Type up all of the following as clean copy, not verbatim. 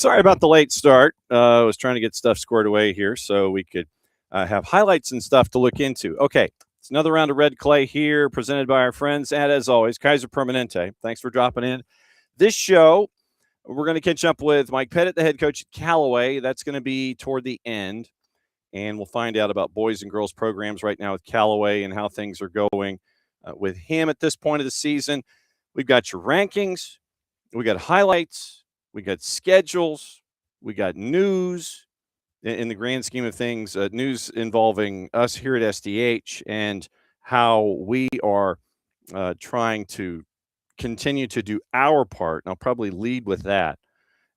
Sorry about the late start. I was trying to get stuff squared away here so we could have highlights and stuff to look into. Okay, it's another round of Red Clay here, presented by our friends at, as always, Kaiser Permanente. Thanks for dropping in. This show, we're going to catch up with Mike Petite, the head coach at Callaway. That's going to be toward the end, and we'll find out about boys and girls programs right now with Callaway and how things are going with him at this point of the season. We've got your rankings. We got highlights. We got schedules. We got news in the grand scheme of things, news involving us here at SDH and how we are trying to continue to do our part. And I'll probably lead with that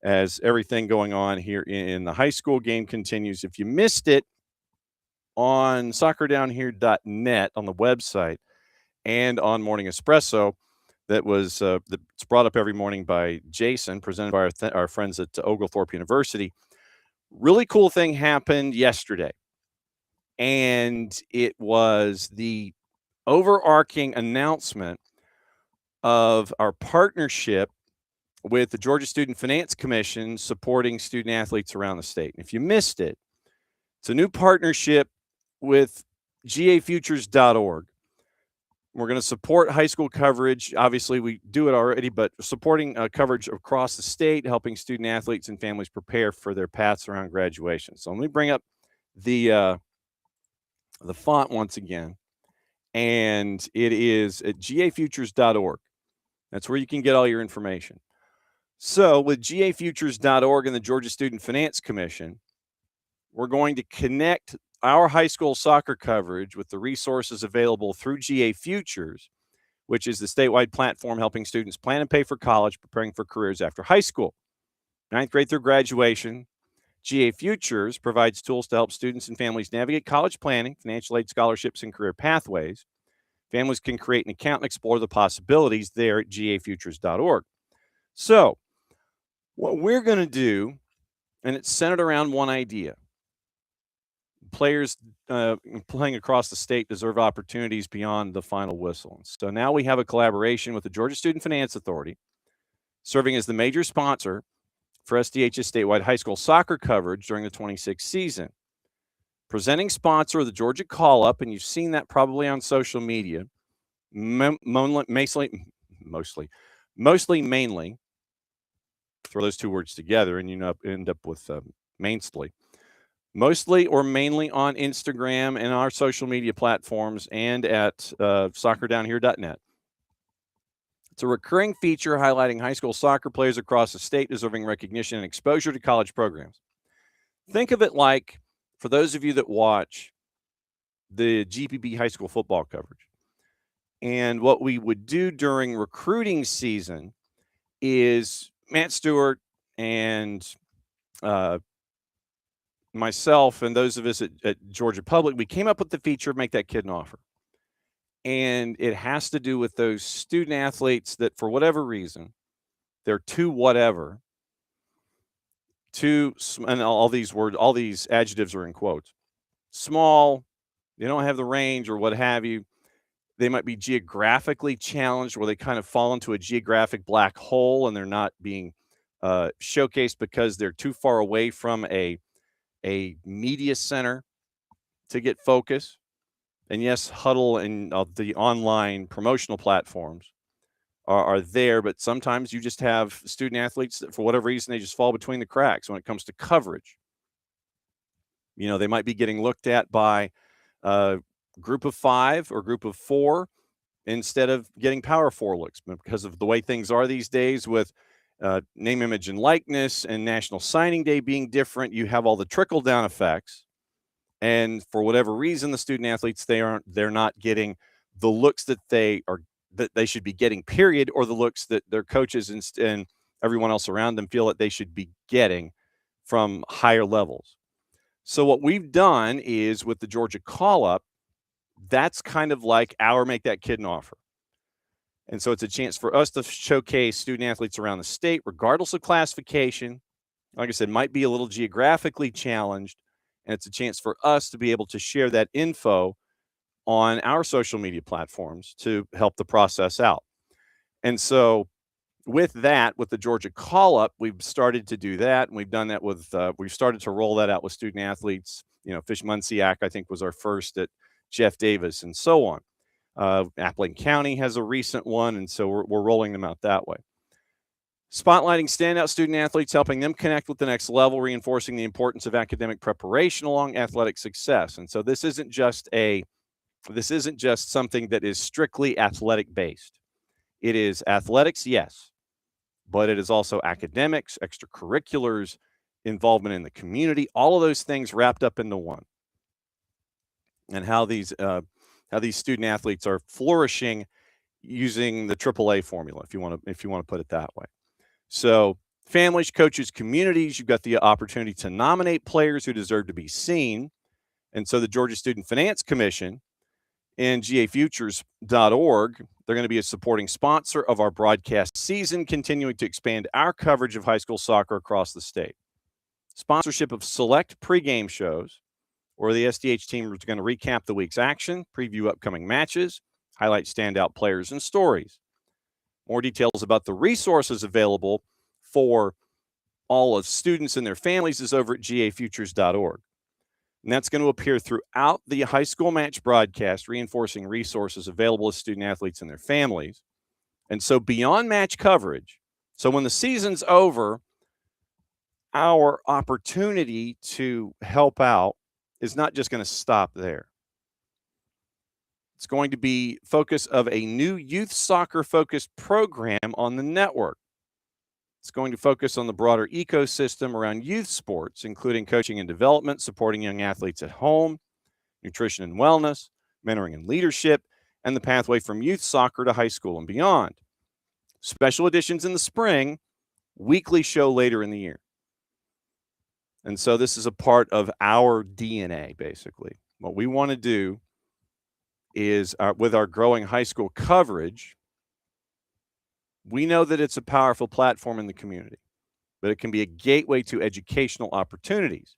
as everything going on here in the high school game continues. If you missed it on soccerdownhere.net on the website and on Morning Espresso, that was that's brought up every morning by Jason, presented by our friends at Oglethorpe University. Really cool thing happened yesterday, and it was the overarching announcement of our partnership with the Georgia Student Finance Commission supporting student athletes around the state. And if you missed it, it's a new partnership with gafutures.org. We're going to support high school coverage. Obviously, we do it already, but supporting coverage across the state, helping student athletes and families prepare for their paths around graduation. So let me bring up the font once again, and it is at gafutures.org. That's where you can get all your information. So with gafutures.org and the Georgia Student Finance Commission, we're going to connect our high school soccer coverage with the resources available through GA Futures, which is the statewide platform helping students plan and pay for college, preparing for careers after high school. Ninth grade through graduation, GA Futures provides tools to help students and families navigate college planning, financial aid, scholarships, and career pathways. Families can create an account and explore the possibilities there at gafutures.org. So what we're going to do, and it's centered around one idea. Players playing across the state deserve opportunities beyond the final whistle. So now we have a collaboration with the Georgia Student Finance Authority, serving as the major sponsor for SDH's statewide high school soccer coverage during the 26 season. Presenting sponsor of the Georgia Call-Up, and you've seen that probably on social media, mostly, mainly, throw those two words together and you end up with mainly. Mostly or mainly on Instagram and our social media platforms and at soccerdownhere.net. It's a recurring feature highlighting high school soccer players across the state deserving recognition and exposure to college programs. Think of it like, for those of you that watch the GPB high school football coverage, and what we would do during recruiting season is Matt Stewart and myself and those of us at Georgia Public, we came up with the feature of Make That Kid an Offer. And it has to do with those student athletes that, for whatever reason, they're too whatever, and all these adjectives are in quotes, small, they don't have the range or what have you. They might be geographically challenged where they kind of fall into a geographic black hole and they're not being showcased because they're too far away from a media center to get focus. And yes, Huddle and the online promotional platforms are there, but sometimes you just have student athletes that, for whatever reason, they just fall between the cracks when it comes to coverage. You know, they might be getting looked at by a group of 5 or group of 4 instead of getting power 4 looks, because of the way things are these days with name, image, and likeness and National Signing Day being different. You have all the trickle-down effects. And for whatever reason, the student athletes, they're not getting the looks that they should be getting, period, or the looks that their coaches and everyone else around them feel that they should be getting from higher levels. So what we've done is, with the Georgia Call-Up, that's kind of like our Make That Kid an Offer. And so it's a chance for us to showcase student athletes around the state, regardless of classification. Like I said, might be a little geographically challenged. And it's a chance for us to be able to share that info on our social media platforms to help the process out. And so with the Georgia Call Up, we've started to do that, and we've done that with we've started to roll that out with student athletes. Fish Muncie-Ac, I think, was our first at Jeff Davis, and so on. Appling County has a recent one, and so we're rolling them out that way. Spotlighting standout student athletes, helping them connect with the next level, reinforcing the importance of academic preparation along athletic success. And so this isn't just something that is strictly athletic based. It is athletics, yes, but it is also academics, extracurriculars, involvement in the community, all of those things wrapped up into one. And how these student athletes are flourishing using the AAA formula, if you want to put it that way. So families, coaches, communities, you've got the opportunity to nominate players who deserve to be seen. And so the Georgia Student Finance Commission and gafutures.org, they're going to be a supporting sponsor of our broadcast season, continuing to expand our coverage of high school soccer across the state. Sponsorship of select pregame shows, where the SDH team is going to recap the week's action, preview upcoming matches, highlight standout players and stories. More details about the resources available for all of students and their families is over at gafutures.org. And that's going to appear throughout the high school match broadcast, reinforcing resources available to student athletes and their families. And so beyond match coverage, so when the season's over, our opportunity to help out is not just going to stop there. It's going to be focus of a new youth soccer-focused program on the network. It's going to focus on the broader ecosystem around youth sports, including coaching and development, supporting young athletes at home, nutrition and wellness, mentoring and leadership, and the pathway from youth soccer to high school and beyond. Special editions in the spring, weekly show later in the year. And so this is a part of our DNA, basically. What we want to do is with our growing high school coverage, we know that it's a powerful platform in the community, but it can be a gateway to educational opportunities.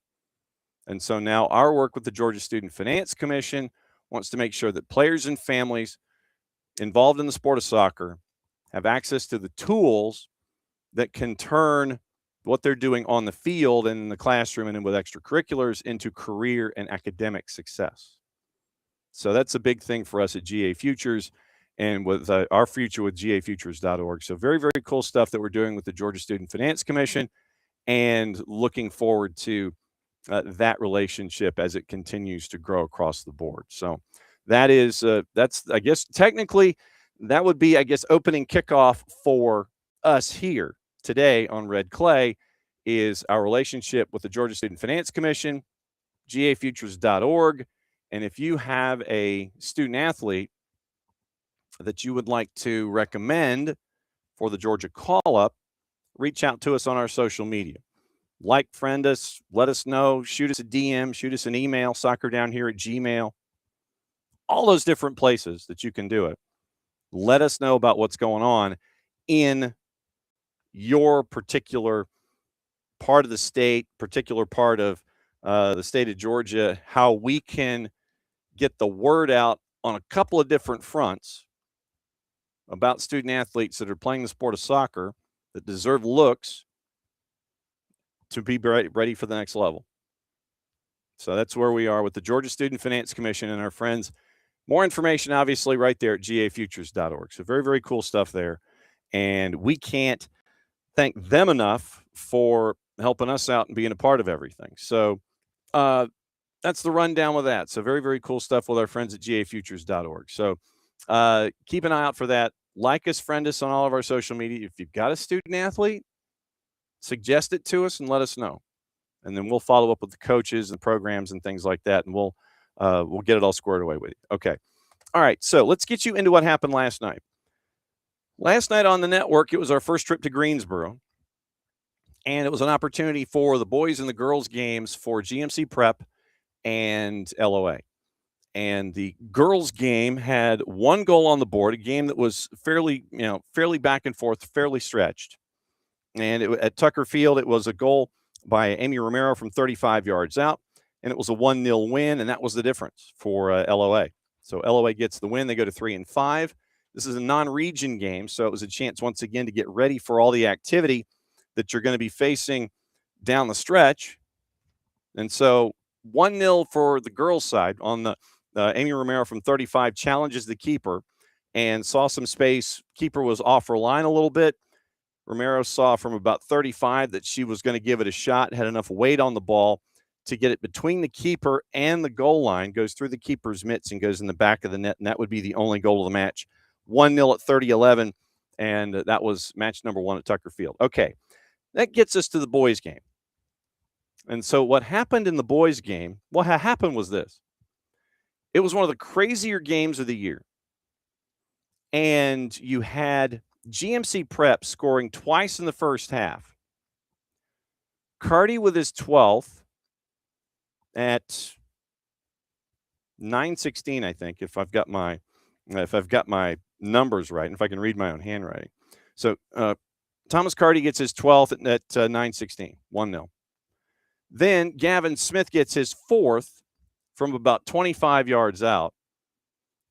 And so now our work with the Georgia Student Finance Commission wants to make sure that players and families involved in the sport of soccer have access to the tools that can turn what they're doing on the field and in the classroom and with extracurriculars into career and academic success. So that's a big thing for us at GA Futures and with our future with gafutures.org. So very, very cool stuff that we're doing with the Georgia Student Finance Commission, and looking forward to that relationship as it continues to grow across the board. So that's, I guess, technically that would be, I guess, opening kickoff for us here today on Red Clay, is our relationship with the Georgia Student Finance Commission, gafutures.org. And if you have a student athlete that you would like to recommend for the Georgia Call Up, reach out to us on our social media. Like, friend us, let us know, shoot us a DM, shoot us an email, soccerdownhere@gmail.com. All those different places that you can do it. Let us know about what's going on in your particular part of the state, particular part of the state of Georgia, how we can get the word out on a couple of different fronts about student athletes that are playing the sport of soccer that deserve looks to be ready for the next level. So that's where we are with the Georgia Student Finance Commission and our friends. More information, obviously, right there at gafutures.org. So very, very cool stuff there. And we can't thank them enough for helping us out and being a part of everything. So that's the rundown with that. So very, very cool stuff with our friends at gafutures.org. So keep an eye out for that. Like us, friend us on all of our social media. If you've got a student athlete, suggest it to us and let us know. And then we'll follow up with the coaches and programs and things like that. And we'll get it all squared away with you. Okay. All right. So let's get you into what happened last night. Last night on the network, it was our first trip to Greensboro. And it was an opportunity for the boys and the girls games for GMC Prep and LOA. And the girls game had one goal on the board, a game that was fairly back and forth, fairly stretched. And at Tucker Field, it was a goal by Amy Romero from 35 yards out, and it was a 1-0 win, and that was the difference for LOA. So LOA gets the win. They go to 3-5. This is a non-region game, so it was a chance once again to get ready for all the activity that you're going to be facing down the stretch. And so 1-0 for the girls' side on the Amy Romero from 35 challenges the keeper and saw some space. Keeper was off her line a little bit. Romero saw from about 35 that she was going to give it a shot, had enough weight on the ball to get it between the keeper and the goal line, goes through the keeper's mitts and goes in the back of the net, and that would be the only goal of the match. 1-0 at 30-11, and that was match number 1 at Tucker Field. Okay, that gets us to the boys' game. And so what happened in the boys' game, what happened was this. It was one of the crazier games of the year. And you had GMC Prep scoring twice in the first half. Cardi with his 12th at 9:16, I think, if I've got my numbers right, and if I can read my own handwriting. So Thomas Cardi gets his 12th at 9:16, 1-0. Then Gavin Smith gets his 4th from about 25 yards out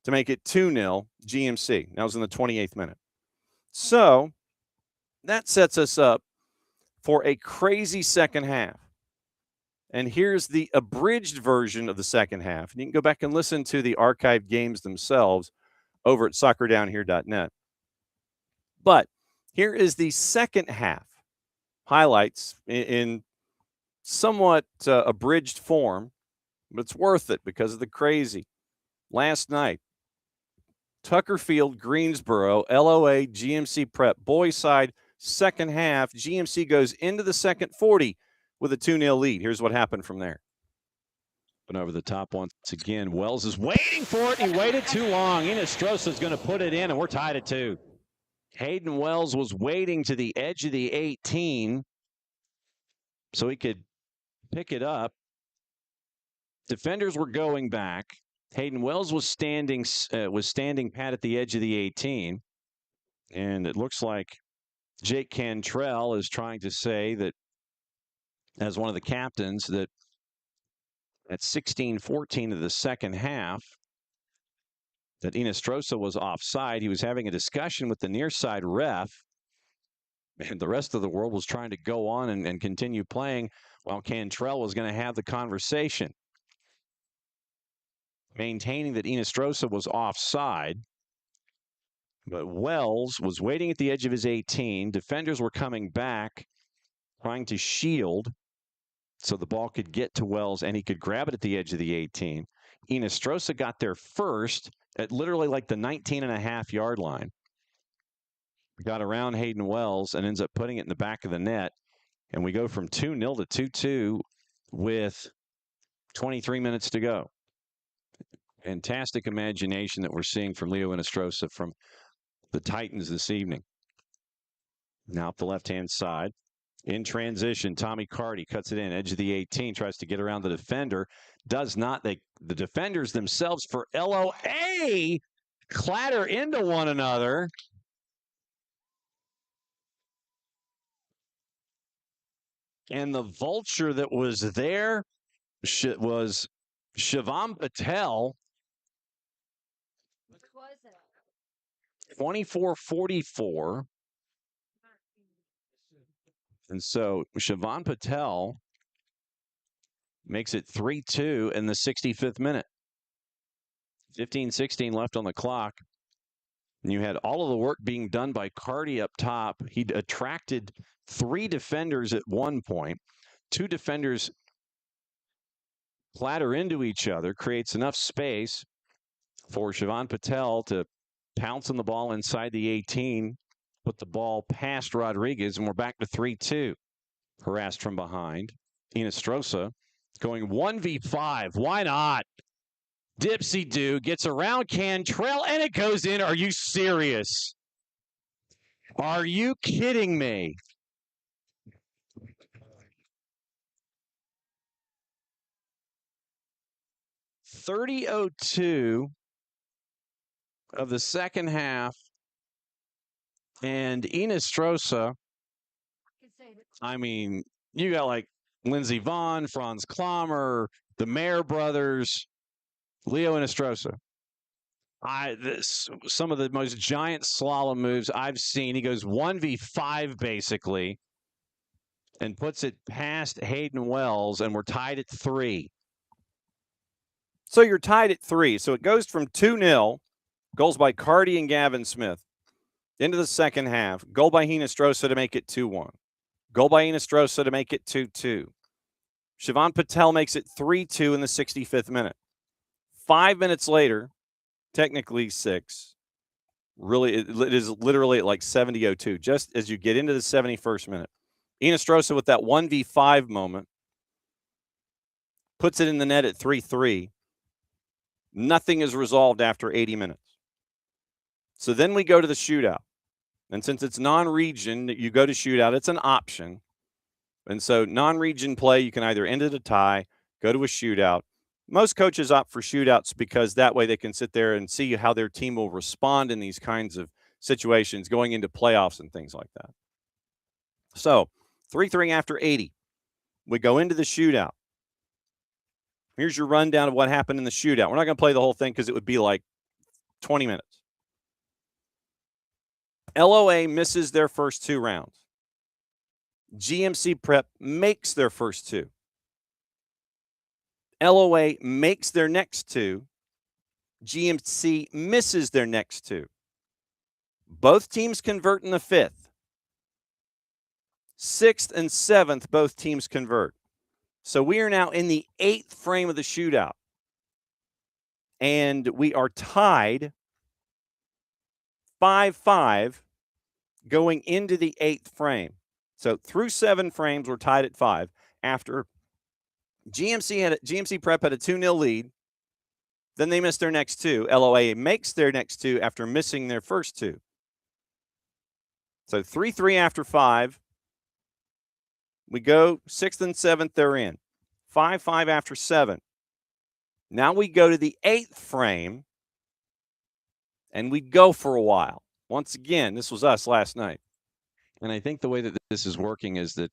to make it 2-0 GMC. That was in the 28th minute. So that sets us up for a crazy second half. And here's the abridged version of the second half. And you can go back and listen to the archived games themselves over at soccerdownhere.net. But here is the second half highlights in somewhat abridged form, but it's worth it because of the crazy. Last night, Tucker Field, Greensboro, LOA, GMC Prep, boys side, second half. GMC goes into the second 40 with a 2-0 lead. Here's what happened from there. And over the top once again, Wells is waiting for it. He waited too long. Inestrosa is going to put it in, and we're tied at 2. Hayden Wells was waiting to the edge of the 18 so he could pick it up. Defenders were going back. Hayden Wells was standing pat at the edge of the 18, and it looks like Jake Cantrell is trying to say that, as one of the captains, that at 16:14 of the second half, that Inestrosa was offside. He was having a discussion with the near side ref, and the rest of the world was trying to go on and continue playing while Cantrell was going to have the conversation, maintaining that Inestrosa was offside. But Wells was waiting at the edge of his 18. Defenders were coming back, trying to shield so the ball could get to Wells and he could grab it at the edge of the 18. Inestrosa got there first at literally like the 19.5-yard line. Got around Hayden Wells and ends up putting it in the back of the net. And we go from 2-0 to 2-2 with 23 minutes to go. Fantastic imagination that we're seeing from Leo Inestrosa from the Titans this evening. Now up the left-hand side. In transition, Tommy Cardi cuts it in, edge of the 18, tries to get around the defender. Does not. The defenders themselves for LOA clatter into one another. And the vulture that was there was Shivam Patel. 24-44. And so Shivam Patel makes it 3-2 in the 65th minute. 15-16 left on the clock. And you had all of the work being done by Cardi up top. He'd attracted 3 defenders at one point. 2 defenders clatter into each other, creates enough space for Shivam Patel to pounce on the ball inside the 18, put the ball past Rodriguez, and we're back to 3-2. Harassed from behind. Inestrosa going 1v5. Why not? Dipsy Do gets around Cantrell, and it goes in. Are you serious? Are you kidding me? .30:02 of the second half, and Inestrosa, I mean, you got like Lindsey Vaughn, Franz Klammer, the Mayer brothers, Leo Inestrosa. some of the most giant slalom moves I've seen. He goes 1v5 basically and puts it past Hayden Wells, and we're tied at 3. So you're tied at 3. So it goes from 2-0, goals by Carty and Gavin Smith, into the second half. Goal by Hinostroza to make it 2-1. Goal by Hinostroza to make it 2-2. Sivan Patel makes it 3-2 in the 65th minute. 5 minutes later, technically 6. Really, it is literally at like 70:02, just as you get into the 71st minute. Hinostroza with that 1v5 moment puts it in the net at 3-3. Nothing is resolved after 80 minutes. So then we go to the shootout. And since it's non-region, you go to shootout. It's an option. And so non-region play, you can either end at a tie, go to a shootout. Most coaches opt for shootouts because that way they can sit there and see how their team will respond in these kinds of situations going into playoffs and things like that. So 3-3 after 80. We go into the shootout. Here's your rundown of what happened in the shootout. We're not going to play the whole thing because it would be like 20 minutes. LOA misses their first 2 rounds. GMC Prep makes their first 2. LOA makes their next 2. GMC misses their next 2. Both teams convert in the 5th. 6th and 7th, both teams convert. So we are now in the 8th frame of the shootout. And we are tied 5-5 going into the 8th frame. So through 7 frames, we're tied at 5. After GMC Prep had a 2-0 lead. Then they missed their next 2. LOA makes their next 2 after missing their first 2. So 3-3 after 5. We go 6th and 7th, they're in. 5-5 after 7. Now we go to the 8th frame, and we go for a while. Once again, this was us last night. And I think the way that this is working is that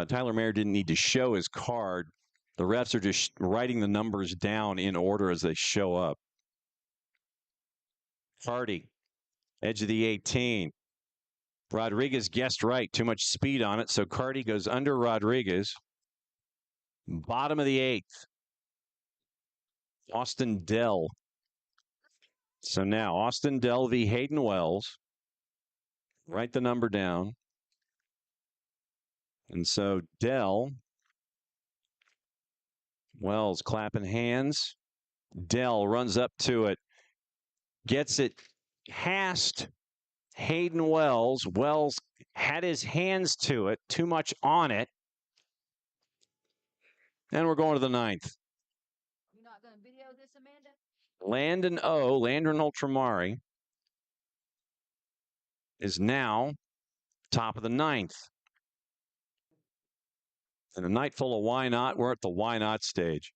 Tyler Mayer didn't need to show his card. The refs are just writing the numbers down in order as they show up. Carty, edge of the 18. Rodriguez guessed right. Too much speed on it, so Carty goes under Rodriguez. Bottom of the 8th. Austin Dell. So now Austin Dell v. Hayden Wells. Write the number down. And so Dell. Wells clapping hands. Dell runs up to it. Gets it past Hayden Wells. Wells had his hands to it. Too much on it. And we're going to the 9th. You're not going to video this, Amanda? Landon Ultramari is now top of the 9th. And a night full of why not. We're at the why not stage.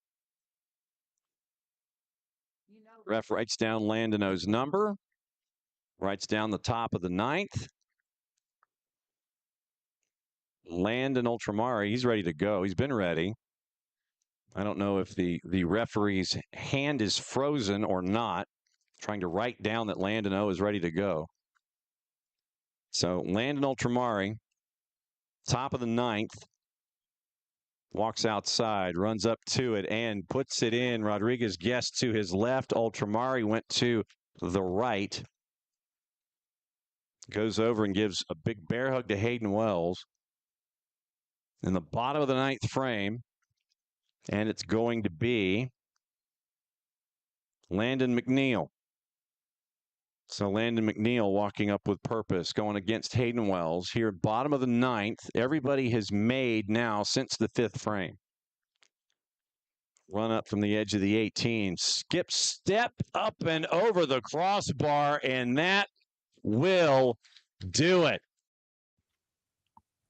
Ref writes down Landon-O's number. Writes down the top of the 9th. Landon Ultramari, he's ready to go. He's been ready. I don't know if the referee's hand is frozen or not. Trying to write down that Landon-O is ready to go. So Landon Ultramari, top of the 9th. Walks outside, runs up to it, and puts it in. Rodriguez guessed to his left. Ultramari went to the right. Goes over and gives a big bear hug to Hayden Wells. In the bottom of the 9th frame. And it's going to be Landon McNeil. So Landon McNeil walking up with purpose, going against Hayden Wells. Here, bottom of the 9th. Everybody has made now since the 5th frame. Run up from the edge of the 18. Skip step up and over the crossbar, and that will do it.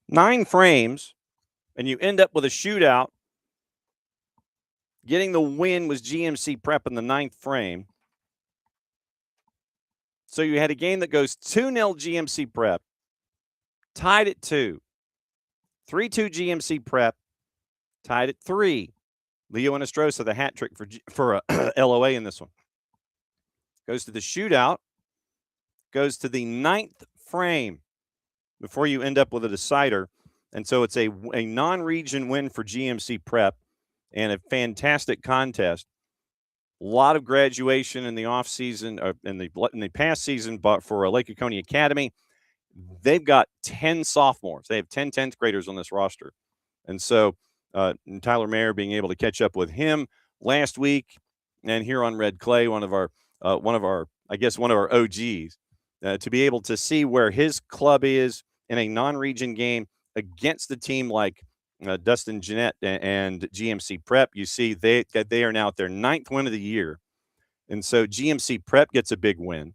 9 frames, and you end up with a shootout. Getting the win was GMC Prep in the 9th frame. So you had a game that goes 2-0 GMC Prep, tied at 2. 3-2 GMC Prep, tied at 3. Leo Hinostroza, the hat trick for LOA in this one. goes to the shootout, goes to the 9th frame before you end up with a decider. And so it's a non-region win for GMC Prep and a fantastic contest. A lot of graduation in the offseason, in the past season, but for Lake Oconee Academy, they've got 10 sophomores. They have 10 10th graders on this roster. And so Tyler Mayer being able to catch up with him last week, and here on Red Clay, one of our OGs, to be able to see where his club is in a non-region game against a team like Dustin Jeanette and GMC Prep. You see they are now at their 9th win of the year. And so GMC Prep gets a big win.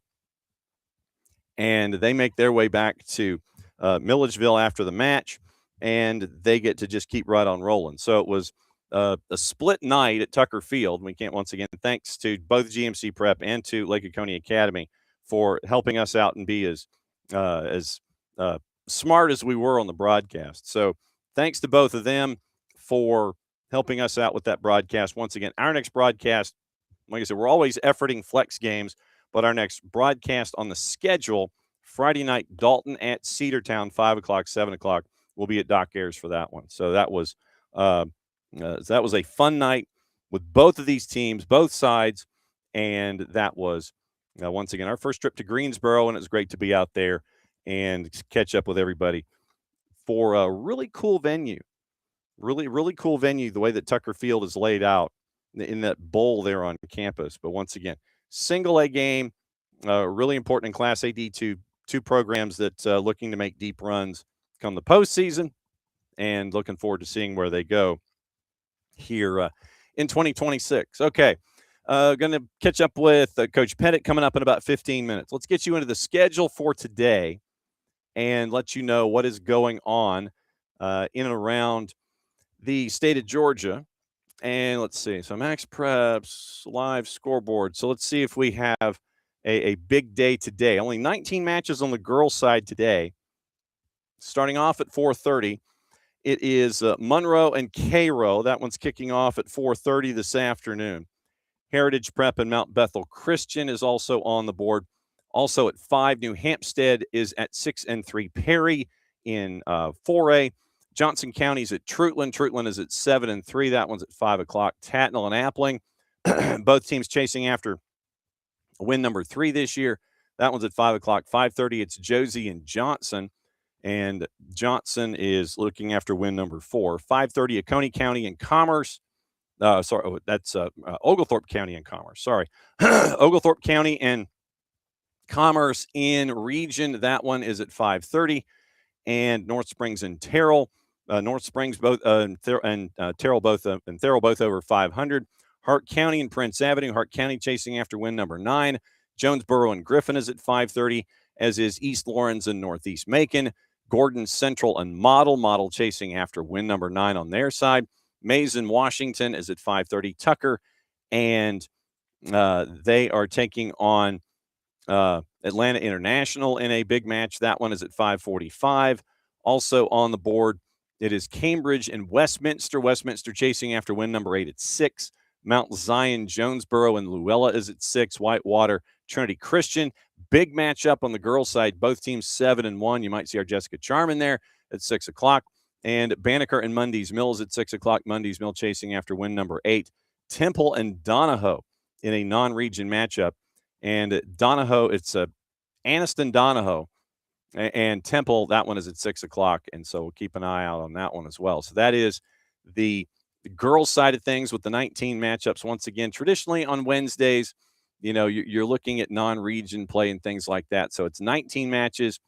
And they make their way back to Milledgeville after the match, and they get to just keep right on rolling. So it was a split night at Tucker Field. We can't, once again, thanks to both GMC Prep and to Lake Oconee Academy for helping us out and be as smart as we were on the broadcast. So thanks to both of them for helping us out with that broadcast. Once again, our next broadcast, like I said, we're always efforting flex games, but our next broadcast on the schedule, Friday night, Dalton at Cedartown, 5 o'clock, 7 o'clock. We'll be at Doc Ayers for that one. So that was a fun night with both of these teams, both sides, and that was, once again, our first trip to Greensboro, and it was great to be out there and catch up with everybody for a really cool venue. Really, really cool venue, the way that Tucker Field is laid out in that bowl there on campus. But once again, single A game, really important in Class A D2, two programs that looking to make deep runs come the postseason, and looking forward to seeing where they go here in 2026. Okay, going to catch up with Coach Pettit coming up in about 15 minutes. Let's get you into the schedule for today and let you know what is going on in and around the state of Georgia. And let's see. So Max Preps live scoreboard. So let's see if we have a big day today. Only 19 matches on the girls' side today. Starting off at 4:30, it is Monroe and Cairo. That one's kicking off at 4:30 this afternoon. Heritage Prep and Mount Bethel Christian is also on the board. Also at 5, New Hampstead is at 6 and 3. Perry in 4A. Johnson County's at Trutland. Trutland is at 7 and 3. That one's at 5 o'clock. Tatnall and Appling, both teams chasing after win number 3 this year. That one's at 5 o'clock. 5:30, it's Josie and Johnson. And Johnson is looking after win number 4. 5:30, Oconee County and Commerce. That's Oglethorpe County and Commerce. Sorry. Oglethorpe County and Commerce in region. That one is at 5:30. And North Springs and Terrell. North Springs and Terrell both over 500. Hart County and Prince Avenue. Hart County chasing after win number 9. Jonesboro and Griffin is at 5:30, as is East Lawrence and Northeast Macon. Gordon Central and Model chasing after win number 9 on their side. Mays and Washington is at 5:30. Tucker, and they are taking on Atlanta International in a big match. That one is at 5:45. Also on the board, it is Cambridge and Westminster. Westminster chasing after win number 8 at 6. Mount Zion, Jonesboro, and Luella is at 6. Whitewater, Trinity Christian. Big matchup on the girls' side. Both teams 7 and 1. You might see our Jessica Charman there at 6 o'clock. And Banneker and Mundy's Mills at 6 o'clock. Mundy's Mill chasing after win number 8. Temple and Donahoe in a non-region matchup. And Donahoe, it's Anniston Donahoe. And Temple, that one is at 6 o'clock. And so we'll keep an eye out on that one as well. So that is the girls' side of things with the 19 matchups. Once again, traditionally on Wednesdays, you're looking at non-region play and things like that. So it's 19 matches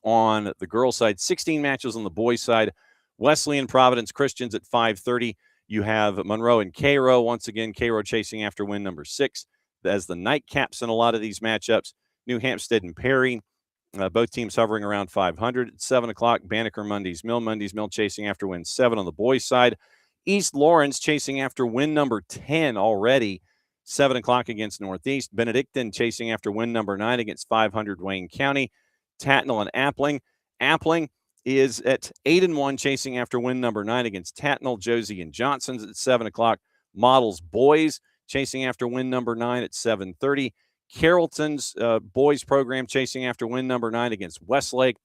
on the girls' side, 16 matches on the boys' side. Wesleyan Providence Christians at 5:30. You have Monroe and Cairo. Once again, Cairo chasing after win number 6 as the nightcaps in a lot of these matchups. New Hampstead and Perry, both teams hovering around 500. At 7 o'clock, Banneker, Mundy's Mill chasing after win 7 on the boys' side. East Lawrence chasing after win number 10 already, 7 o'clock against Northeast. Benedictine chasing after win number 9 against 500 Wayne County. Tatnall and Appling. Appling is at 8 and 1, chasing after win number 9 against Tatnall. Josie and Johnson's at 7 o'clock. Models boys chasing after win number 9 at 7:30. Carrollton's boys program chasing after win number 9 against Westlake.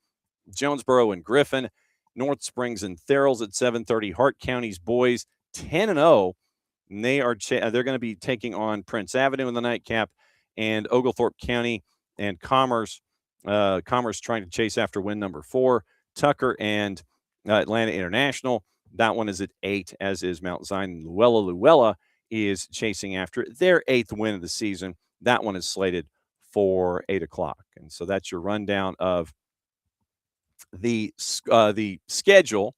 Jonesboro and Griffin. North Springs and Therrells at 7:30. Hart County's boys 10-0. And they're going to be taking on Prince Avenue in the nightcap, and Oglethorpe County and Commerce. Commerce trying to chase after win number 4. Tucker and Atlanta International. That one is at 8, as is Mount Zion. Luella is chasing after their 8th win of the season. That one is slated for 8 o'clock. And so that's your rundown of the schedule,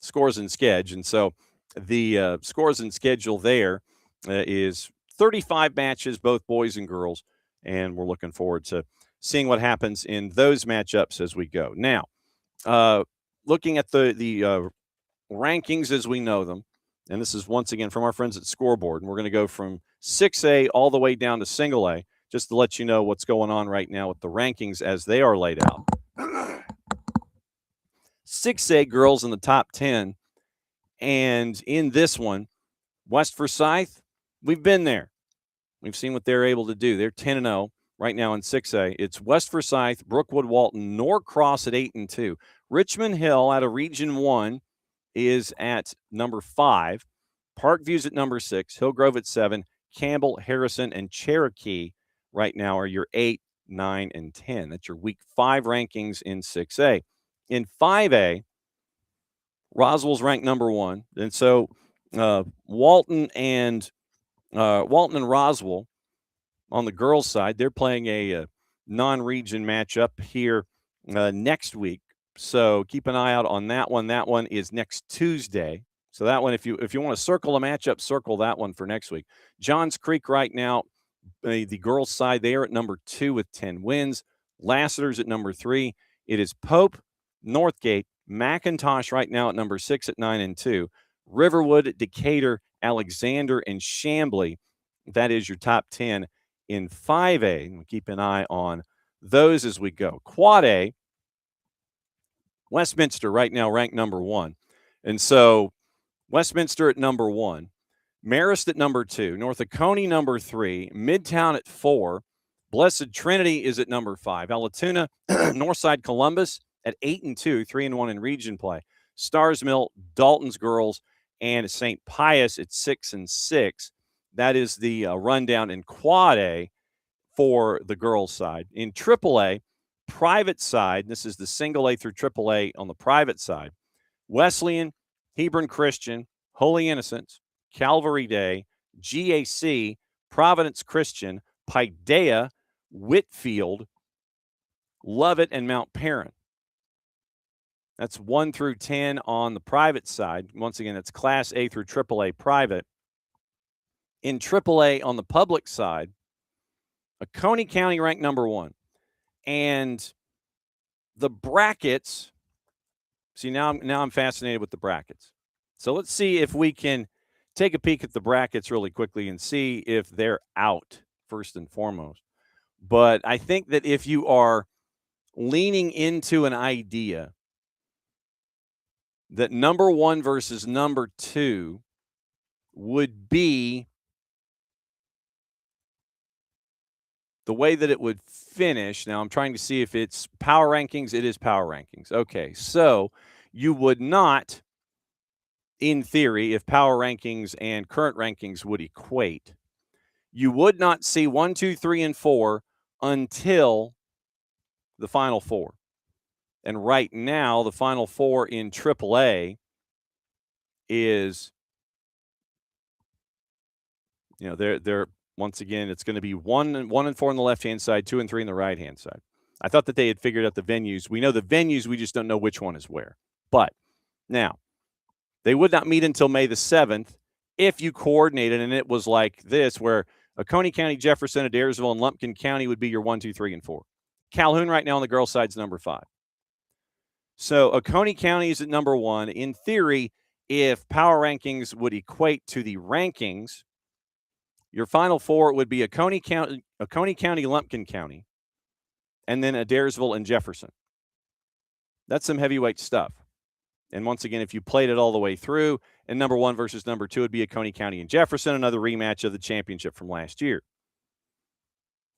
scores and schedule. And so the scores and schedule there is 35 matches, both boys and girls. And we're looking forward to seeing what happens in those matchups as we go. Now, looking at the rankings as we know them, and this is once again from our friends at Scoreboard, and we're going to go from 6A all the way down to single A, just to let you know what's going on right now with the rankings as they are laid out. 6A girls in the top 10, and in this one, West Forsyth, we've been there. We've seen what they're able to do. They're 10-0 right now in 6A. It's West Forsyth, Brookwood, Walton, Norcross at 8-2. Richmond Hill out of Region 1 is at number 5. Parkview's at number 6. Hillgrove at 7. Campbell, Harrison, and Cherokee right now are your 8, 9, and 10. That's your Week 5 rankings in 6A. In 5A, Roswell's ranked number 1. And so Walton and Roswell on the girls' side, they're playing a non-region matchup here next week. So keep an eye out on that one. That one is next Tuesday. So that one, if you want to circle a matchup, circle that one for next week. Johns Creek right now, the girls' side, they are at number 2 with 10 wins. Lassiter's at number 3. It is Pope, Northgate, McIntosh right now at number 6 at 9-2. Riverwood, Decatur, Alexander, and Chambly. That is your top 10 in 5A. Keep an eye on those as we go. Quad A, Westminster right now ranked number 1. And so Westminster at number 1, Marist at number 2, North Oconee number 3, Midtown at 4, Blessed Trinity is at number 5, Alatoona, Northside Columbus at 8-2, 3-1 in region play, Stars Mill, Dalton's girls, and St. Pius at 6-6. That is the rundown in Quad A for the girls' side. In Triple A, private side, this is the single A through Triple A on the private side, Wesleyan, Hebron Christian, Holy Innocents, Calvary Day, GAC, Providence Christian, Paideia, Whitfield, Lovett, and Mount Perrin. That's 1 through 10 on the private side. Once again, that's Class A through AAA private. In AAA on the public side, Oconee County ranked number 1. And the brackets, see, now I'm fascinated with the brackets. So let's see if we can take a peek at the brackets really quickly and see if they're out first and foremost. But I think that if you are leaning into an idea that number 1 versus number 2 would be the way that it would finish. Now I'm trying to see if it's power rankings. It is power rankings. Okay, so you would not, in theory, if power rankings and current rankings would equate, you would not see 1, 2, 3, and 4 until the Final Four. And right now, the Final Four in AAA is, they're once again, it's going to be 1 and 4 on the left-hand side, 2 and 3 on the right-hand side. I thought that they had figured out the venues. We know the venues, we just don't know which one is where. But now, they would not meet until May the 7th if you coordinated, and it was like this, where Oconee County, Jefferson, Adairsville, and Lumpkin County would be your 1, 2, 3, and 4. Calhoun right now on the girls' side is number 5. So Oconee County is at number 1. In theory, if power rankings would equate to the rankings, your Final Four would be Oconee County, Lumpkin County, and then Adairsville and Jefferson. That's some heavyweight stuff. And once again, if you played it all the way through, and number 1 versus number 2 would be Oconee County and Jefferson, another rematch of the championship from last year.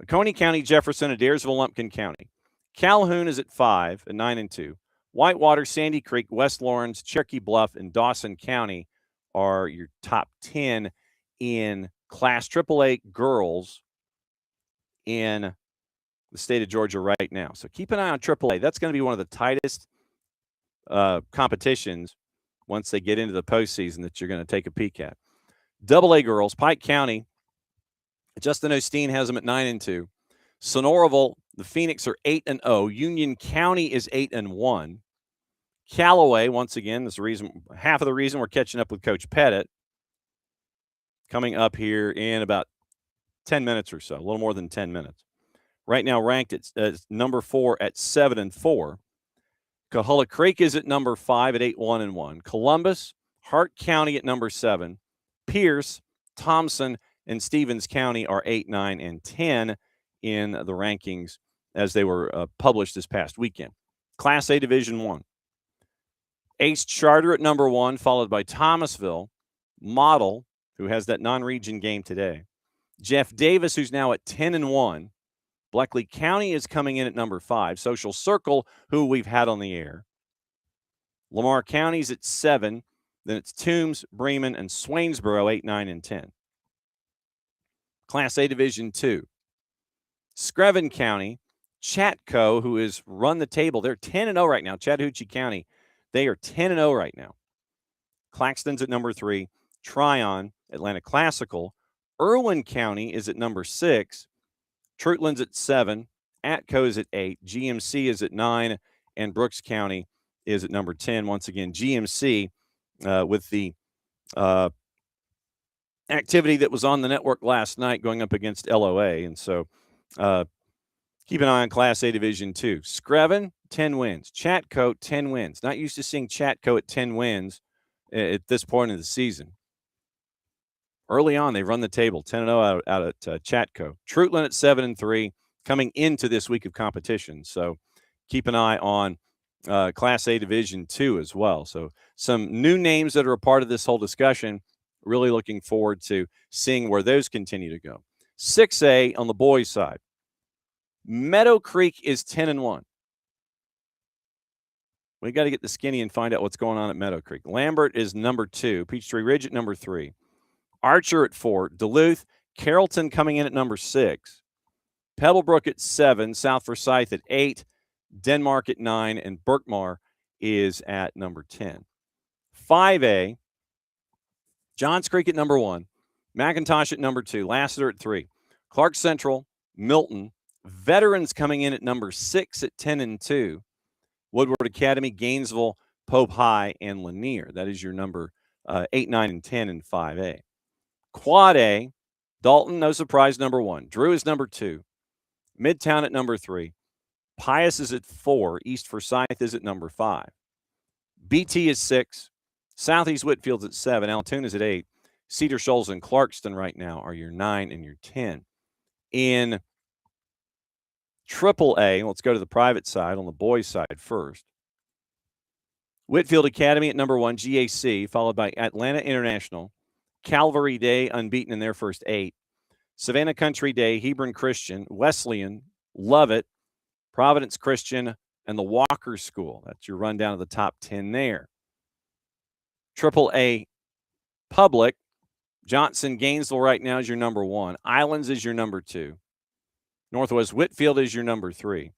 Coney County, Jefferson, Adairsville, Lumpkin County. Calhoun is at 5 at 9-2. Whitewater, Sandy Creek, West Lawrence, Cherokee Bluff, and Dawson County are your top 10 in Class AAA girls in the state of Georgia right now. So keep an eye on AAA. That's going to be one of the tightest competitions once they get into the postseason that you're going to take a peek at. AA girls, Pike County, Justin Osteen has them at 9-2. Sonoraville, the Phoenix are 8-0. Union County is 8-1. Callaway, once again, this is half of the reason we're catching up with Coach Petite. Coming up here in about 10 minutes or so, a little more than 10 minutes. Right now ranked at number 4 at 7-4. Coahulla Creek is at number 5 at 8-1-1. Columbus, Hart County at number 7. Pierce, Thompson, and Stevens County are 8, 9, and 10 in the rankings as they were published this past weekend. Class A Division 1. Ace Charter at number 1, followed by Thomasville. Model, who has that non-region game today. Jeff Davis, who's now at 10-1. Bleckley County is coming in at number 5. Social Circle, who we've had on the air. Lamar County's at 7. Then it's Toombs, Bremen, and Swainsboro, 8, 9, and 10. Class A Division 2. Screven County, Chatco, who has run the table. They're 10-0 right now. Chattahoochee County, they are 10-0 right now. Claxton's at number 3. Tryon, Atlanta Classical. Irwin County is at number 6. Trutland's at 7. Atco is at 8. GMC is at 9. And Brooks County is at number 10. Once again, GMC with the activity that was on the network last night going up against LOA. And so keep an eye on Class A Division 2. Screven, 10 wins. Chatco, 10 wins. Not used to seeing Chatco at 10 wins at this point of the season. Early on, they run the table, 10-0 out at Chatco. Trutland at 7-3 coming into this week of competition. So keep an eye on Class A Division 2 as well. So some new names that are a part of this whole discussion. Really looking forward to seeing where those continue to go. 6A on the boys' side. Meadow Creek is 10-1. We got to get the skinny and find out what's going on at Meadow Creek. Lambert is number 2. Peachtree Ridge at number 3. Archer at 4. Duluth. Carrollton coming in at number 6. Pebblebrook at 7. South Forsyth at 8. Denmark at 9. And Berkmar is at number 10. 5A. Johns Creek at number 1. McIntosh at number 2. Lassiter at 3. Clark Central. Milton. Veterans coming in at number 6 at 10-2. Woodward Academy, Gainesville, Pope High, and Lanier. That is your number 8, 9, and 10 in 5A. Quad A, Dalton, no surprise, number 1. Drew is number 2. Midtown at number 3. Pius is at 4. East Forsyth is at number 5. BT is 6. Southeast Whitfield's at 7. Altoona is at 8. Cedar Shoals and Clarkston right now are your 9 and your 10. In AAA, let's go to the private side on the boys' side first. Whitfield Academy at number 1, GAC, followed by Atlanta International. Calvary Day, unbeaten in their first 8. Savannah Country Day, Hebron Christian, Wesleyan, Lovett, Providence Christian, and the Walker School. That's your rundown of the top 10 there. AAA Public, Johnson Gainesville right now is your number 1. Islands is your number 2. Northwest Whitfield is your number 3.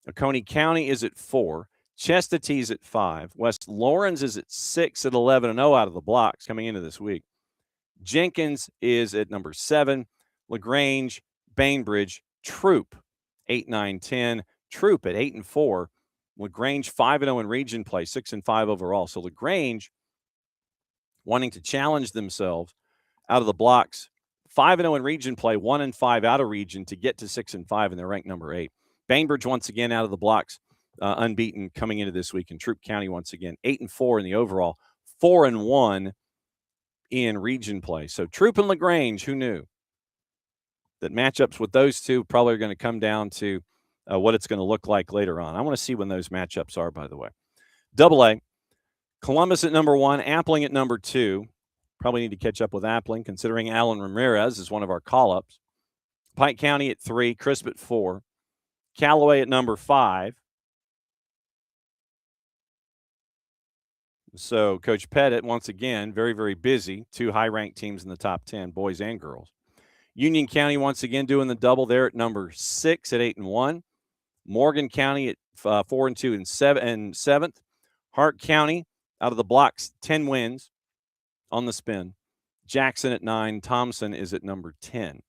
Oconee County is at 4. Chestatee at 5. West Lawrence is at 6 at 11-0 out of the blocks coming into this week. Jenkins is at number 7. LaGrange, Bainbridge, Troop, 8, 9, 10. Troop at 8-4. LaGrange 5-0 in region play, 6-5 overall. So LaGrange wanting to challenge themselves out of the blocks. 5-0 in region play, 1-5 out of region to get to 6-5, and they're ranked number 8. Bainbridge once again out of the blocks, unbeaten coming into this week. And Troop County once again 8-4 in the overall, 4-1 in region play. So Troop and LaGrange, who knew that matchups with those two probably are going to come down to what it's going to look like later on. I want to see when those matchups are, by the way. AA, Columbus at number 1, Appling at number 2. Probably need to catch up with Appling, considering Alan Ramirez is one of our call-ups. Pike County at 3, Crisp at 4, Callaway at number 5. So Coach Pettit, once again, very, very busy. 2 high-ranked teams in the top 10, boys and girls. Union County, once again, doing the double there at number 6 at 8-1. Morgan County at 4-2 and 7th. Hart County, out of the blocks, 10 wins on the spin. Jackson at 9. Thompson is at number 10.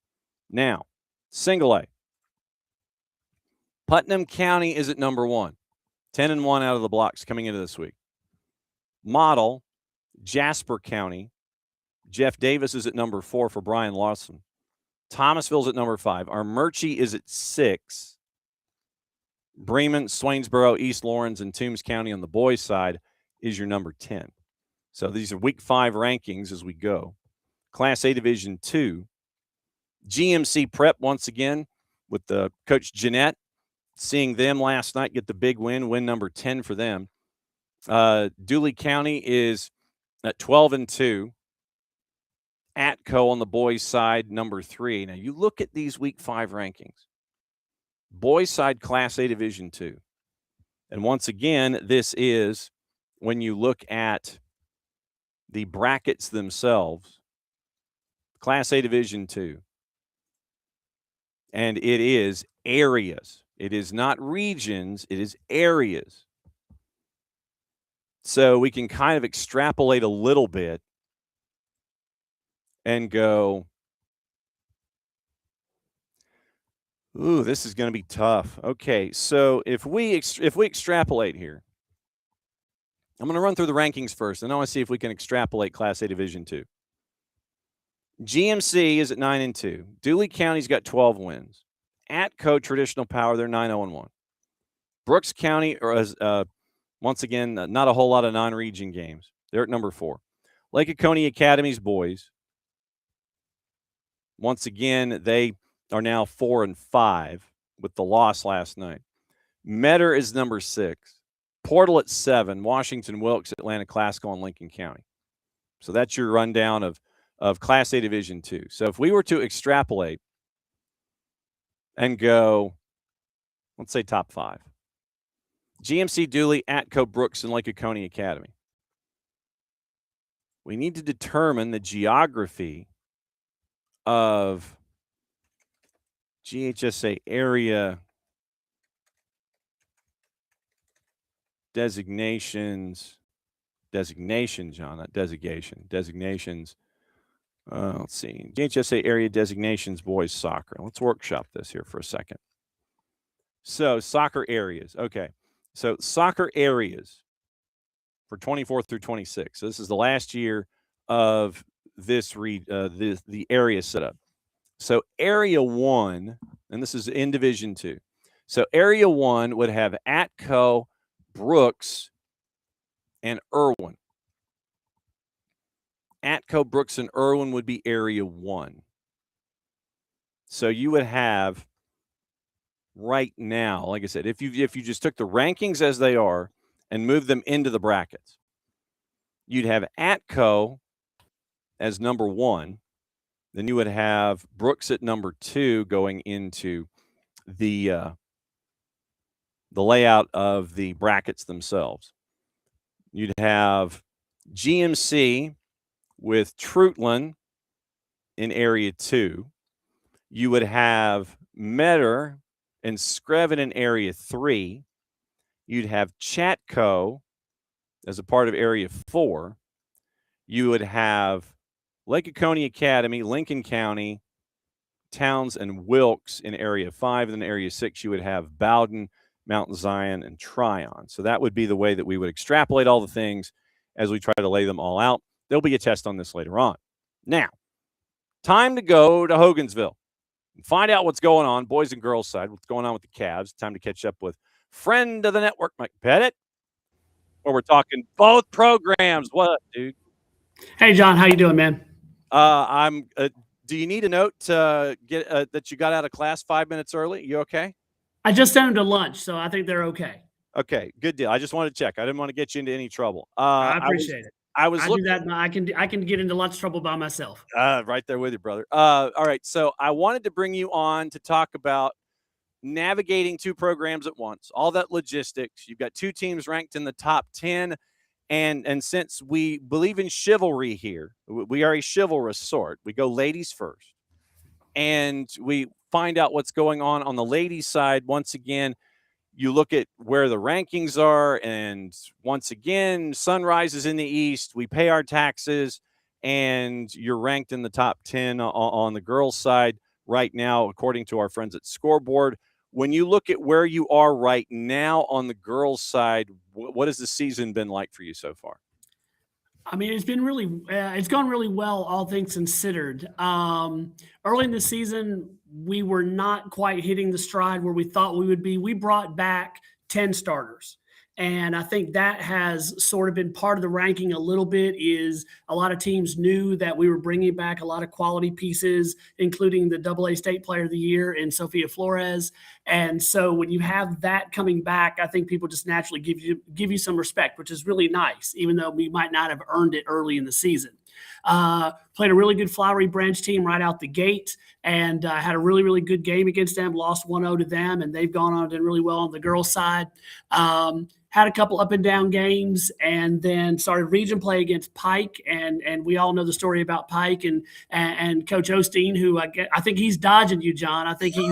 Now, single A. Putnam County is at number 1. 10-1 out of the blocks coming into this week. Model, Jasper County. Jeff Davis is at number 4 for Brian Lawson. Thomasville's at number 5. Armurchie is at 6. Bremen, Swainsboro, East Lawrence, and Toombs County on the boys' side is your number 10. So these are week 5 rankings as we go. Class A Division 2. GMC Prep, once again, with the Coach Jeanette. Seeing them last night get the big win number 10 for them. Dooley County is at 12-2. Atco on the boys' side, number 3. Now, you look at these week 5 rankings. Boys' side, Class A Division 2. And once again, this is when you look at the brackets themselves, Class A Division 2. And it is areas. It is not regions. It is areas. So we can kind of extrapolate a little bit and go, ooh, this is going to be tough. Okay, so if we extrapolate here, I'm going to run through the rankings first, and I want to see if we can extrapolate Class A Division 2. GMC is at 9-2. Dooley County's got 12 wins. Atco, Traditional Power, they're 9-1. Brooks County, once again, not a whole lot of non-region games. They're at number 4. Lake Oconee Academy's boys, once again, they are now 4-5 with the loss last night. Metter is number 6. Portal at 7. Washington Wilkes, Atlanta Classical, and Lincoln County. So that's your rundown of Class A Division 2. So if we were to extrapolate and go, let's say top 5. GMC Dooley, Atco, Brooks, and Lake Oconee Academy. We need to determine the geography of GHSA area designations, John, not designation. Designations. Let's see. GHSA area designations, boys soccer. Let's workshop this here for a second. So, soccer areas. Okay. So, soccer areas for 24 through 26. So, this is the last year of this the area setup. So, Area 1, and this is in Division 2. So, Area 1 would have Atco, Brooks, and Irwin. Atco, Brooks, and Irwin would be Area 1. So you would have right now, like I said, if you just took the rankings as they are and moved them into the brackets, you'd have Atco as number 1. Then you would have Brooks at number 2 going into the layout of the brackets themselves. You'd have GMC with Trutland in Area 2. You would have Metter and Screven in Area 3. You'd have Chatco as a part of Area 4. You would have Lake Oconee Academy, Lincoln County, Towns, and Wilkes in Area 5. And then Area 6, you would have Bowden, Mount Zion, and Tryon. So that would be the way that we would extrapolate all the things as we try to lay them all out. There'll be a test on this later on. Now, time to go to Hogansville and find out what's going on, boys and girls side, what's going on with the Cavs. Time to catch up with friend of the network, Mike Petite, where we're talking both programs. What up, dude? Hey, John, how you doing, man? I'm. Do you need a note to get that you got out of class 5 minutes early? You okay? I just sent them to lunch, so I think they're okay. Okay, good deal. I just wanted to check. I didn't want to get you into any trouble. I appreciate it. I was I do looking. that. And I can get into lots of trouble by myself. Right there with you, brother. All right. So I wanted to bring you on to talk about navigating two programs at once, all that logistics. You've got two teams ranked in the top 10. And since we believe in chivalry here, we are a chivalrous sort. We go ladies first. And we find out what's going on the ladies' side. Once again, you look at where the rankings are, and once again, sun rises in the east. We pay our taxes, and you're ranked in the top 10 on the girls' side right now, according to our friends at Scoreboard. When you look at where you are right now on the girls' side, what has the season been like for you so far? I mean, it's gone really well, all things considered. Early in the season, we were not quite hitting the stride where we thought we would be. We brought back 10 starters. And I think that has sort of been part of the ranking a little bit. Is a lot of teams knew that we were bringing back a lot of quality pieces, including the AA State Player of the Year in Sofia Flores. And so when you have that coming back, I think people just naturally give you some respect, which is really nice, even though we might not have earned it early in the season. Played a really good Flowery Branch team right out the gate, and had a really, really good game against them, lost 1-0 to them, and they've gone on and done really well on the girls' side. Had a couple up and down games, and then started region play against Pike, and we all know the story about Pike and Coach Osteen, who I think he's dodging you, John. I think he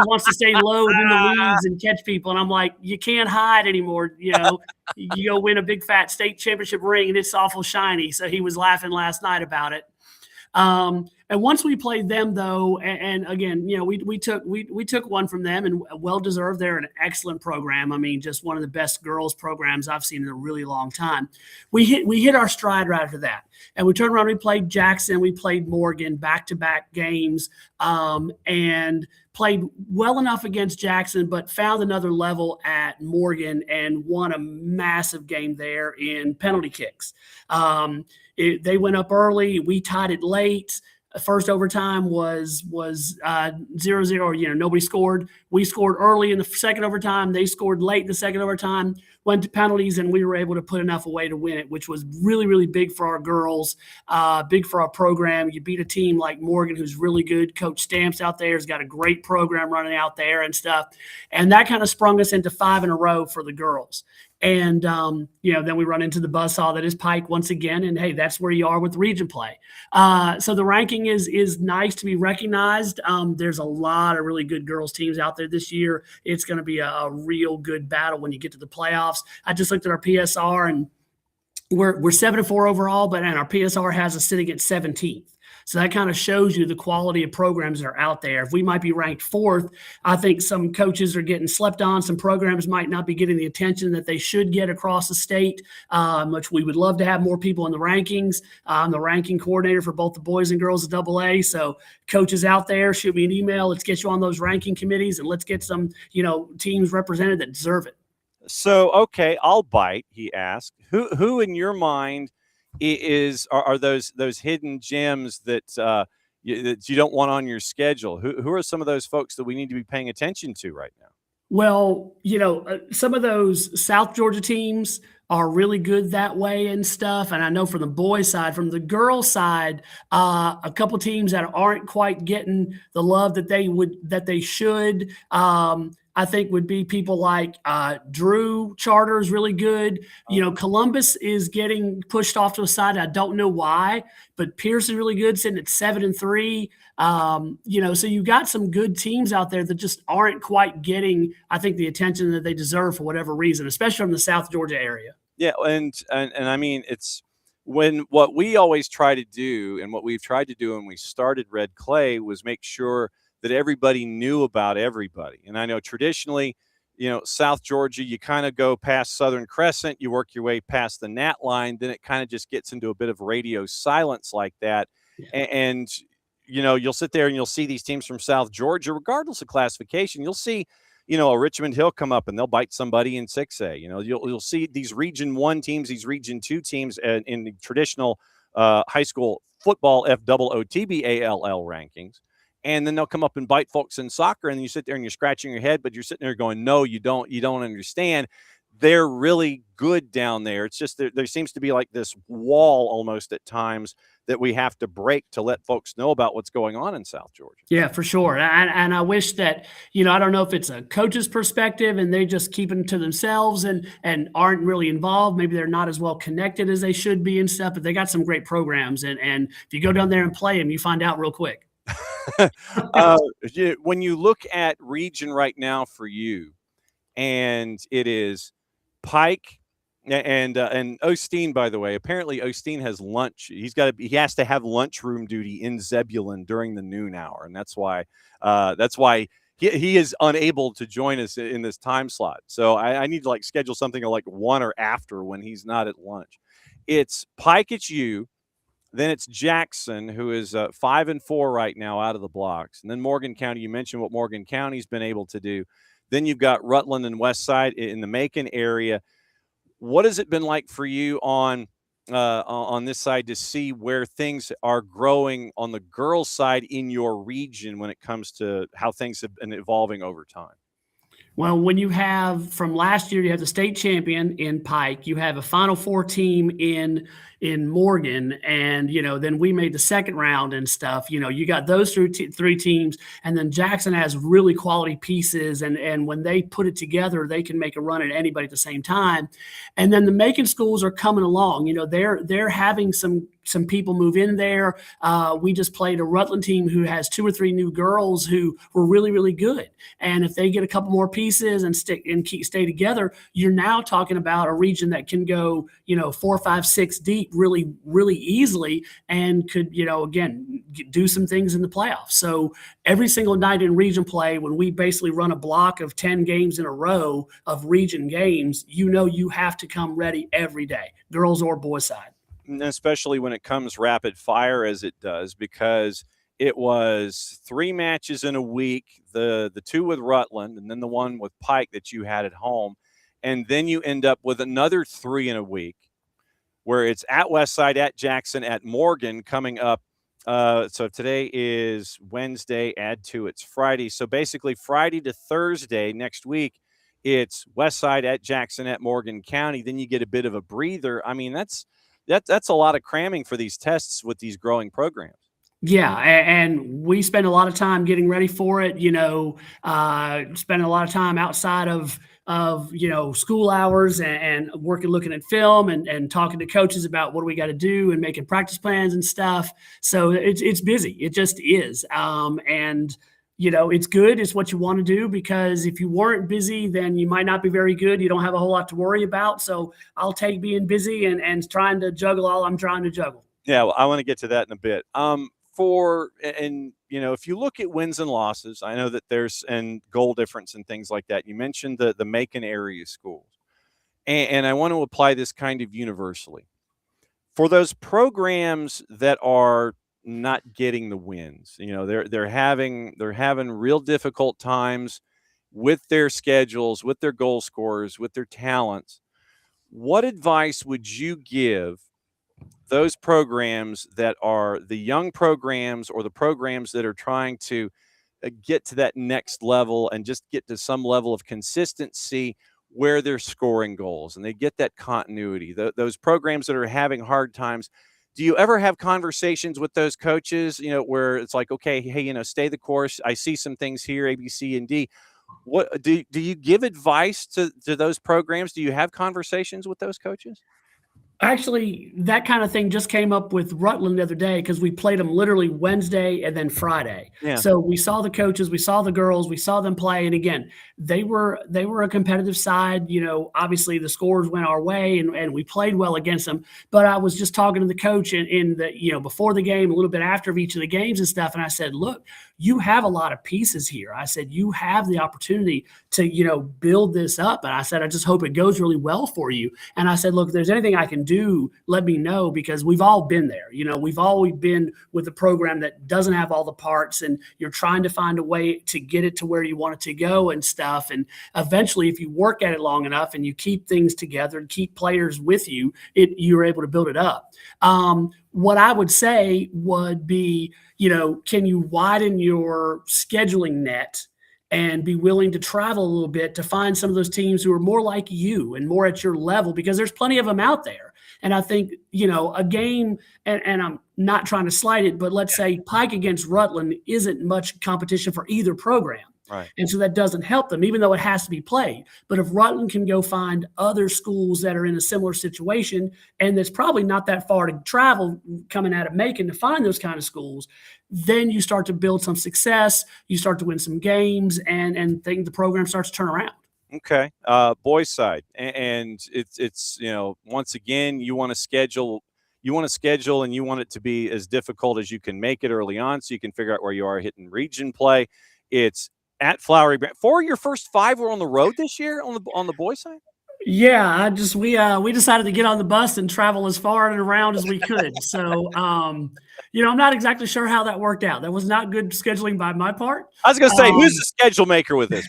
wants to stay low in the weeds and catch people, and I'm like, you can't hide anymore. You know, you go win a big fat state championship ring, and it's awful shiny. So he was laughing last night about it. And once we played them, though, and again, you know, we took one from them, and well deserved. They're an excellent program. I mean, just one of the best girls programs I've seen in a really long time. We hit our stride right after that, and we turned around. We played Jackson, we played Morgan, back-to-back games, and played well enough against Jackson, but found another level at Morgan and won a massive game there in penalty kicks. They went up early. We tied it late. First overtime was 0-0. You know, nobody scored. We scored early in the second overtime. They scored late in the second overtime, went to penalties, and we were able to put enough away to win it, which was really, really big for our girls, big for our program. You beat a team like Morgan, who's really good. Coach Stamps out there has got a great program running out there and stuff. And that kind of sprung us into 5 in a row for the girls. And, you know, then we run into the buzzsaw that is Pike once again. And, hey, that's where you are with region play. So the ranking is nice to be recognized. There's a lot of really good girls teams out there this year. It's going to be a real good battle when you get to the playoffs. I just looked at our PSR, and we're 7-4 overall, and our PSR has us sitting at 17th. So that kind of shows you the quality of programs that are out there. If we might be ranked 4th, I think some coaches are getting slept on. Some programs might not be getting the attention that they should get across the state, which we would love to have more people in the rankings. I'm the ranking coordinator for both the boys and girls at AA. So coaches out there, shoot me an email. Let's get you on those ranking committees, and let's get some, you know, teams represented that deserve it. So, okay, I'll bite, he asked. Who in your mind are those hidden gems that you don't want on your schedule? Who are some of those folks that we need to be paying attention to right now? Well, you know, some of those South Georgia teams are really good that way and stuff. And I know from the boys' side, from the girls' side, a couple teams that aren't quite getting the love that they should. I think would be people like Drew Charter is really good. You know, Columbus is getting pushed off to a side. I don't know why, but Pierce is really good, sitting at 7-3. You know, so you got some good teams out there that just aren't quite getting, I think, the attention that they deserve for whatever reason, especially from the South Georgia area. Yeah, and I mean, it's what we always try to do, and what we've tried to do when we started Red Clay was make sure that everybody knew about everybody. And I know traditionally, you know, South Georgia, you kind of go past Southern Crescent, you work your way past the Nat line, then it kind of just gets into a bit of radio silence like that. Yeah. And you know, you'll sit there and you'll see these teams from South Georgia, regardless of classification. You'll see, you know, a Richmond Hill come up and they'll bite somebody in 6A. You know, you'll see these Region 1 teams, these Region 2 teams in the traditional high school football FOOTBALL rankings. And then they'll come up and bite folks in soccer, and you sit there and you're scratching your head, but you're sitting there going, no, you don't understand. they're really good down there. It's just there seems to be like this wall almost at times that we have to break to let folks know about what's going on in South Georgia. Yeah, for sure. And I wish that, I don't know if it's a coach's perspective and they just keep it to themselves and aren't really involved. Maybe they're not as well connected as they should be and stuff, but they got some great programs. And if you go down there and play them, you find out real quick. When you look at region right now for you, and it is Pike and Osteen, by the way. Apparently, Osteen has lunch. He has to have lunchroom duty in Zebulon during the noon hour, and that's why he is unable to join us in this time slot. So I need to like schedule something like 1 or after when he's not at lunch. It's Pike, it's you. Then it's Jackson, who is 5-4 right now out of the blocks, and then Morgan County. You mentioned what Morgan County's been able to do. Then you've got Rutland and Westside in the Macon area. What has it been like for you on this side to see where things are growing on the girls' side in your region when it comes to how things have been evolving over time? Well, when you have from last year, you have the state champion in Pike, you have a Final Four team in Morgan, and then we made the second round and stuff. You got those three teams, and then Jackson has really quality pieces, and when they put it together, they can make a run at anybody at the same time. And then the Macon schools are coming along. They're having some people move in there. We just played a Rutland team who has 2 or 3 new girls who were really, really good. And if they get a couple more pieces and stay together, you're now talking about a region that can go, 4, 5, 6 deep really, really easily and could, again, do some things in the playoffs. So every single night in region play, when we basically run a block of 10 games in a row of region games, you have to come ready every day, girls or boys side. Especially when it comes rapid fire as it does, because it was 3 matches in a week, the 2 with Rutland and then the 1 with Pike that you had at home. And then you end up with another 3 in a week where it's at Westside, at Jackson, at Morgan coming up. So today is Wednesday, add 2, it's Friday. So basically Friday to Thursday next week, it's Westside, at Jackson, at Morgan County. Then you get a bit of a breather. I mean, that's a lot of cramming for these tests with these growing programs. Yeah, and we spend a lot of time getting ready for it. Spend a lot of time outside of school hours and working, looking at film and talking to coaches about what do we got to do and making practice plans and stuff. So it's busy. It just is. It's good. It's what you want to do, because if you weren't busy, then you might not be very good. You don't have a whole lot to worry about. So I'll take being busy and trying to juggle all I'm trying to juggle. Yeah, well, I want to get to that in a bit. If you look at wins and losses, I know that there's and goal difference and things like that. You mentioned the Macon area schools, and I want to apply this kind of universally for those programs that are not getting the wins. They're having real difficult times with their schedules, with their goal scorers, with their talents. What advice would you give those programs that are the young programs or the programs that are trying to get to that next level and just get to some level of consistency where they're scoring goals and they get that continuity? Those programs that are having hard times, do you ever have conversations with those coaches, where it's like, okay, hey, stay the course. I see some things here, A, B, C, and D. What do you give advice to those programs? Do you have conversations with those coaches? Actually, that kind of thing just came up with Rutland the other day, because we played them literally Wednesday and then Friday. Yeah. So we saw the coaches, we saw the girls, we saw them play. And again, they were a competitive side. Obviously the scores went our way and we played well against them. But I was just talking to the coach in the, before the game, a little bit after each of the games and stuff. And I said, look, you have a lot of pieces here. I said, you have the opportunity to, build this up. And I said, I just hope it goes really well for you. And I said, look, if there's anything I can do, let me know, because we've all been there. We've always been with a program that doesn't have all the parts, and you're trying to find a way to get it to where you want it to go and stuff. And eventually, if you work at it long enough and you keep things together and keep players with you, you're able to build it up. What I would say would be, can you widen your scheduling net and be willing to travel a little bit to find some of those teams who are more like you and more at your level, because there's plenty of them out there. And I think, a game, and I'm not trying to slight it, but let's say Pike against Rutland isn't much competition for either program. Right. And so that doesn't help them, even though it has to be played. But if Rutland can go find other schools that are in a similar situation, and that's probably not that far to travel coming out of Macon to find those kind of schools, then you start to build some success, you start to win some games, and think the program starts to turn around. Okay. Boys side. And it's once again, you want to schedule and you want it to be as difficult as you can make it early on so you can figure out where you are hitting region play. It's at Flowery Branch. 4 of your first 5 were on the road this year on the boys side? Yeah, we decided to get on the bus and travel as far and around as we could. So, I'm not exactly sure how that worked out. That was not good scheduling by my part. I was going to say, who's the schedule maker with this?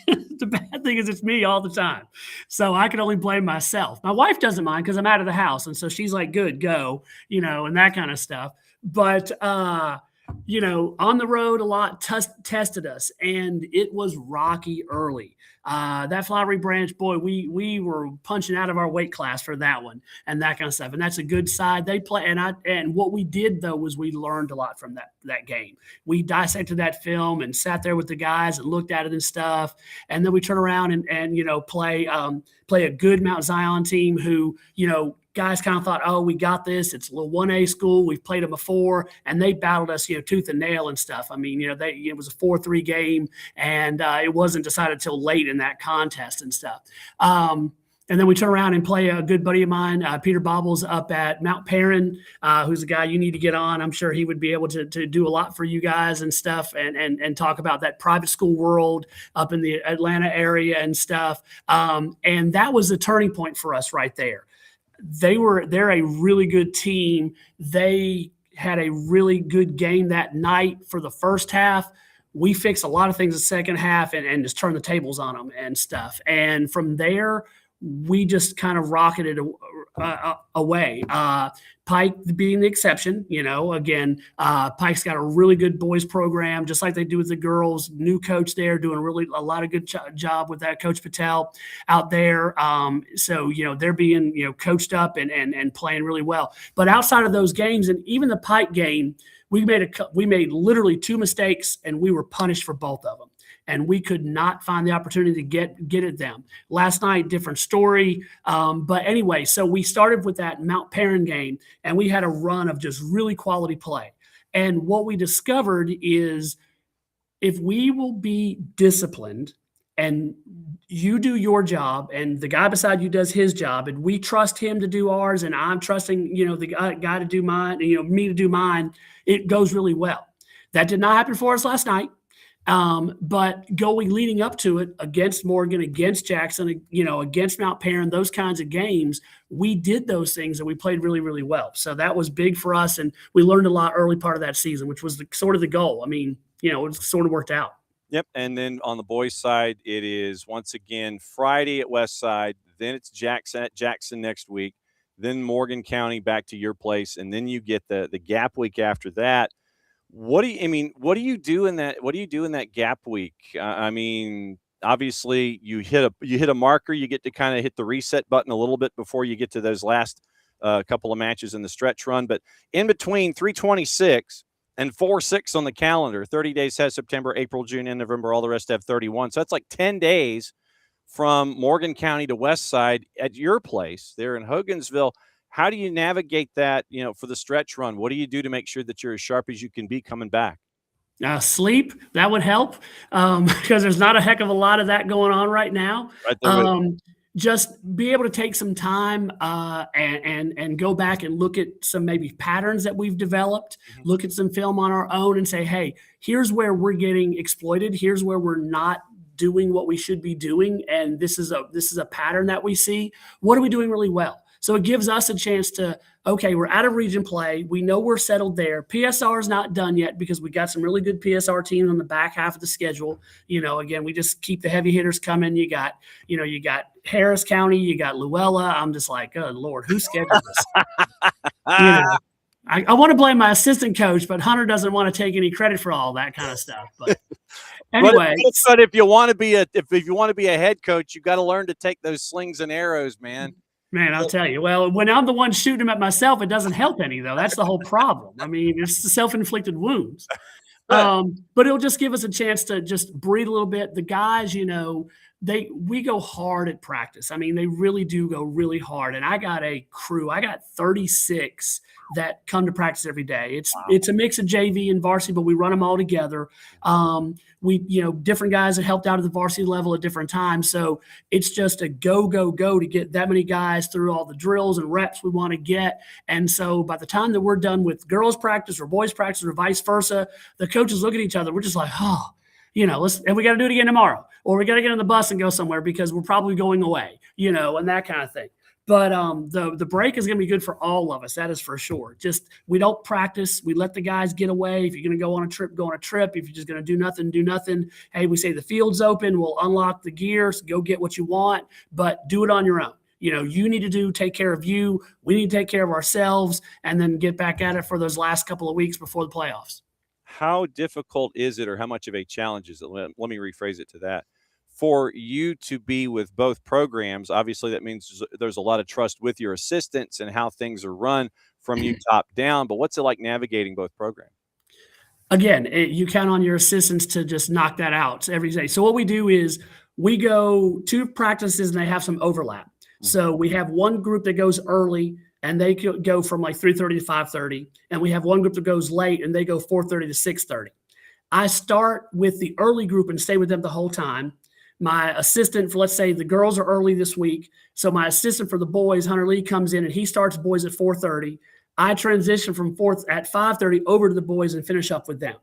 The bad thing is it's me all the time. So I can only blame myself. My wife doesn't mind because I'm out of the house. And so she's like, good, go, and that kind of stuff. But, on the road a lot tested us, and it was rocky early. That Flowery Branch, boy, we were punching out of our weight class for that one and that kind of stuff. And that's a good side they play. And what we did though was we learned a lot from that game. We dissected that film and sat there with the guys and looked at it and stuff. And then we turn around and play a good Mount Zion team who, guys kind of thought, oh, we got this. It's a little 1A school. We've played them before, and they battled us, tooth and nail and stuff. I mean, it was a 4-3 game, and it wasn't decided till late in that contest and stuff. And then we turn around and play a good buddy of mine, Peter Bobbles, up at Mount Perrin, who's a guy you need to get on. I'm sure he would be able to do a lot for you guys and stuff, and talk about that private school world up in the Atlanta area and stuff. And that was the turning point for us right there. They're a really good team. They had a really good game that night for the first half. We fixed a lot of things in the second half and just turned the tables on them and stuff. And from there, we just kind of rocketed away. Pike being the exception, again, Pike's got a really good boys program, just like they do with the girls. New coach there doing a lot of good job with that, Coach Patel out there. So, they're being, coached up and playing really well. But outside of those games, and even the Pike game, we made literally 2 mistakes, and we were punished for both of them. And we could not find the opportunity to get at them. Last night, different story. But anyway, so we started with that Mount Perrin game, and we had a run of just really quality play. And what we discovered is if we will be disciplined and you do your job and the guy beside you does his job, and we trust him to do ours, and I'm trusting, the guy to do mine, me to do mine, it goes really well. That did not happen for us last night. But leading up to it against Morgan, against Jackson, against Mount Perrin, those kinds of games, we did those things and we played really, really well. So that was big for us. And we learned a lot early part of that season, which was sort of the goal. I mean, it sort of worked out. Yep. And then on the boys' side, it is once again Friday at Westside. Then it's Jackson at Jackson next week. Then Morgan County back to your place. And then you get the gap week after that. What do you do in that gap week? I mean, obviously you hit a marker, you get to kind of hit the reset button a little bit before you get to those last couple of matches in the stretch run. But in between 326 and 4-6 on the calendar, 30 days has September, April, June, and November. All the rest have 31. So that's like 10 days from Morgan County to Westside at your place there in Hogansville. How do you navigate that, for the stretch run? What do you do to make sure that you're as sharp as you can be coming back? Sleep, that would help, because there's not a heck of a lot of that going on right now. Right there just be able to take some time and go back and look at some maybe patterns that we've developed, look at some film on our own and say, hey, here's where we're getting exploited. Here's where we're not doing what we should be doing. And this is a pattern that we see. What are we doing really well? So it gives us a chance to, okay, we're out of region play. We know we're settled there. PSR is not done yet because we got some really good PSR teams on the back half of the schedule. Again, we just keep the heavy hitters coming. You got Harris County, you got Luella. I'm just like, oh, Lord, who scheduled this? I want to blame my assistant coach, but Hunter doesn't want to take any credit for all that kind of stuff. But Anyway, but if you want to be a head coach, you got to learn to take those slings and arrows, man. man, I'll tell you. Well, when I'm the one shooting them at myself, it doesn't help any though. That's the whole problem. I mean, it's self-inflicted wounds. But it'll just give us a chance to just breathe a little bit. The guys, we go hard at practice. I mean, they really do go really hard. And I got a crew. I got 36 that come to practice every day. It's a mix of JV and varsity, but we run them all together. We different guys that helped out at the varsity level at different times. So it's just a go to get that many guys through all the drills and reps we want to get. And so by the time that we're done with girls practice or boys practice or vice versa, the coaches look at each other. We're just like, and we got to do it again tomorrow, or we got to get on the bus and go somewhere because we're probably going away, and that kind of thing. But the break is going to be good for all of us. That is for sure. Just we don't practice. We let the guys get away. If you're going to go on a trip, go on a trip. If you're just going to do nothing, do nothing. Hey, we say the field's open. We'll unlock the gears. Go get what you want, but do it on your own. You need to take care of you. We need to take care of ourselves and then get back at it for those last couple of weeks before the playoffs. How difficult is it, or how much of a challenge is it? Let me rephrase it to that. For you to be with both programs, obviously that means there's a lot of trust with your assistants and how things are run from you top down. But what's it like navigating both programs? Again, you count on your assistants to just knock that out every day. So what we do is we go to practices and they have some overlap. Mm-hmm. So we have one group that goes early and they go from like 3:30 to 5:30. And we have one group that goes late and they go 4:30 to 6:30. I start with the early group and stay with them the whole time. My assistant for, let's say the girls are early this week. So my assistant for the boys, Hunter Lee, comes in and he starts boys at 4:30. I transition from 5:30 over to the boys and finish up with them.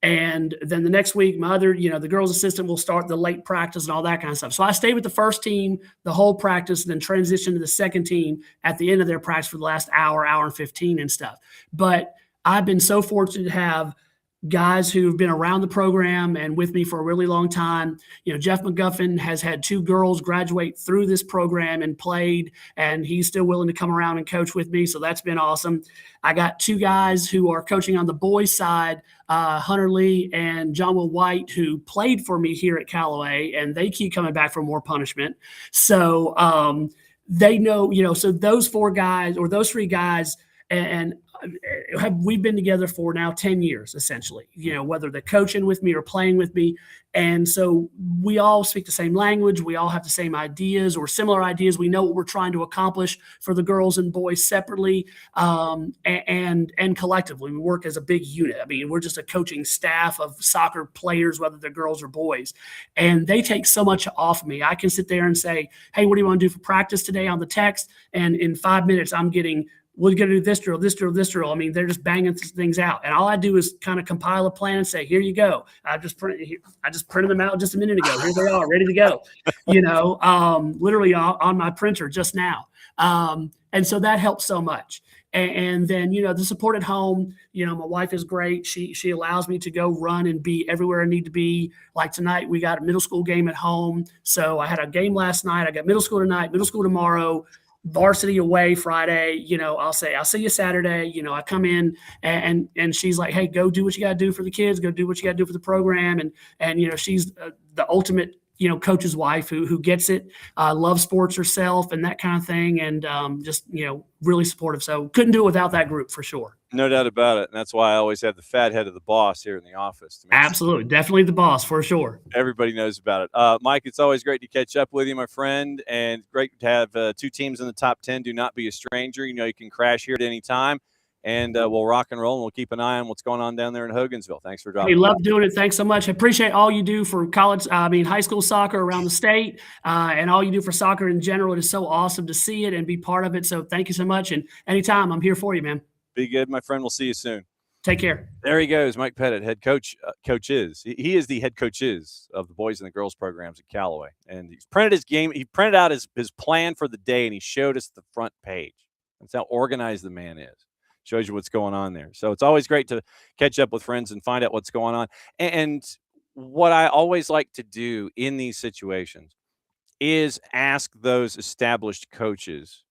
And then the next week, my other, the girls' assistant will start the late practice and all that kind of stuff. So I stay with the first team, the whole practice, and then transition to the second team at the end of their practice for the last hour and 15 and stuff. But I've been so fortunate to have guys who've been around the program and with me for a really long time. Jeff McGuffin has had 2 girls graduate through this program and played, and he's still willing to come around and coach with me. So that's been awesome. I got 2 guys who are coaching on the boys side, Hunter Lee and John Will White, who played for me here at Callaway, and they keep coming back for more punishment. So they know, so those 4 guys or those 3 guys, and we've been together for now 10 years, essentially, whether they're coaching with me or playing with me. And so we all speak the same language. We all have the same ideas or similar ideas. We know what we're trying to accomplish for the girls and boys separately and collectively. We work as a big unit. I mean, we're just a coaching staff of soccer players, whether they're girls or boys. And they take so much off of me. I can sit there and say, hey, what do you want to do for practice today on the text? And in 5 minutes, I'm getting – we're going to do this drill, this drill, this drill. I mean, they're just banging things out. And all I do is kind of compile a plan and say, here you go. I just printed them out just a minute ago. Here they are, ready to go, literally on my printer just now. And so that helps so much. And then, the support at home, my wife is great. She allows me to go run and be everywhere I need to be. Like tonight, we got a middle school game at home. So I had a game last night. I got middle school tonight, middle school tomorrow, varsity away Friday. I'll say, I'll see you Saturday. I come in and she's like, hey, go do what you got to do for the kids. Go do what you got to do for the program. And she's the ultimate, coach's wife who gets it, loves sports herself and that kind of thing. And just, really supportive. So couldn't do it without that group for sure. No doubt about it. And that's why I always have the fat head of the boss here in the office. Absolutely. Definitely the boss for sure. Everybody knows about it. Mike, it's always great to catch up with you, my friend, and great to have 2 teams in the top 10. Do not be a stranger. You can crash here at any time, and we'll rock and roll, and we'll keep an eye on what's going on down there in Hogansville. Thanks for dropping. Hey, love doing it. Thanks so much. I appreciate all you do for high school soccer around the state, and all you do for soccer in general. It is so awesome to see it and be part of it. So thank you so much. And anytime, I'm here for you, man. Be good, my friend. We'll see you soon. Take care. There he goes, Mike Petite, head coach. He is the head coaches of the boys and the girls programs at Callaway. And he's printed his game. He printed out his plan for the day, and he showed us the front page. That's how organized the man is. Shows you what's going on there. So it's always great to catch up with friends and find out what's going on. And what I always like to do in these situations is ask those established coaches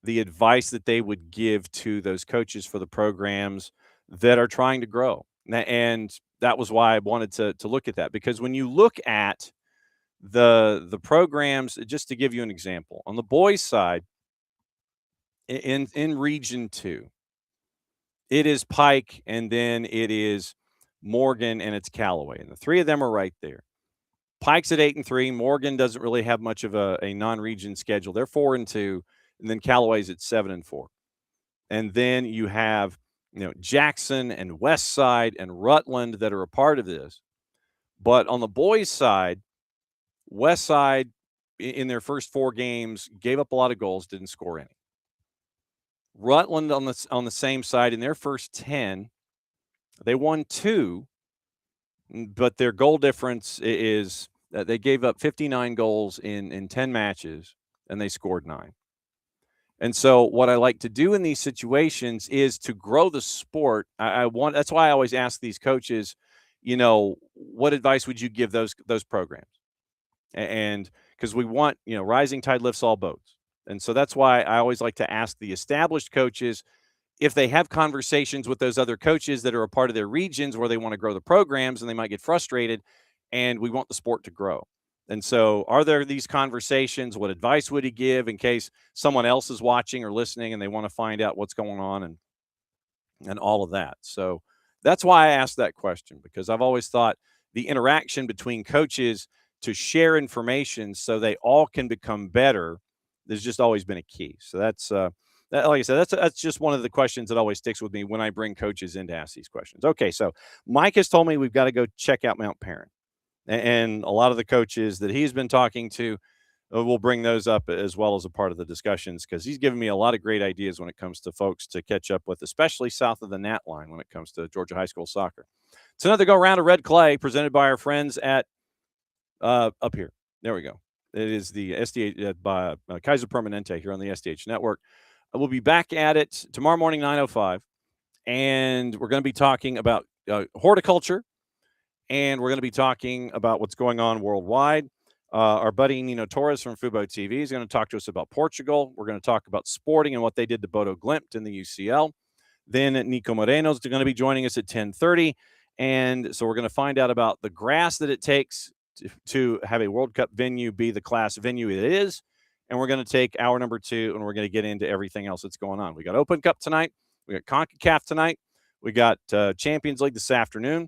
the advice that they would give to those coaches for the programs that are trying to grow. And that was why I wanted to look at that, because when you look at the programs, just to give you an example, on the boys' side, in Region 2, it is Pike, and then it is Morgan, and it's Callaway, and the three of them are right there. Pike's at 8-3. Morgan doesn't really have much of a non-region schedule. They're 4-2, and then Callaway's at 7-4. And then you have Jackson and Westside and Rutland that are a part of this. But on the boys' side, Westside in their first 4 games gave up a lot of goals, didn't score any. Rutland on the same side, in their first 10, they won 2, but their goal difference is that they gave up 59 goals in 10 matches, and they scored 9. And so what I like to do in these situations is to grow the sport. That's why I always ask these coaches, what advice would you give those programs? And because we want, rising tide lifts all boats. And so that's why I always like to ask the established coaches if they have conversations with those other coaches that are a part of their regions where they want to grow the programs and they might get frustrated, and we want the sport to grow. And so are there these conversations? What advice would he give in case someone else is watching or listening and they want to find out what's going on and all of that? So that's why I asked that question, because I've always thought the interaction between coaches to share information so they all can become better, there's just always been a key. So that's like I said, that's just one of the questions that always sticks with me when I bring coaches in to ask these questions. Okay, so Mike has told me we've got to go check out Mount Perrin, and a lot of the coaches that he's been talking to, we'll bring those up as well as a part of the discussions, because he's given me a lot of great ideas when it comes to folks to catch up with, especially south of the Nat line when it comes to Georgia high school soccer. It's another go round of Red Clay presented by our friends at up here. There we go. It is the SDH by Kaiser Permanente here on the SDH Network. We'll be back at it tomorrow morning, 9:05, and we're going to be talking about horticulture, and we're going to be talking about what's going on worldwide. Our buddy Nino Torres from Futbol TV is going to talk to us about Portugal. We're going to talk about sporting and what they did to Bodo Glimt in the UCL. Then Nico Moreno's going to be joining us at 10:30, and so we're going to find out about the grass that it takes to have a World Cup venue be the class venue it is. And we're going to take hour number 2, and we're going to get into everything else that's going on. We got Open Cup tonight. We got CONCACAF tonight. We got Champions League this afternoon.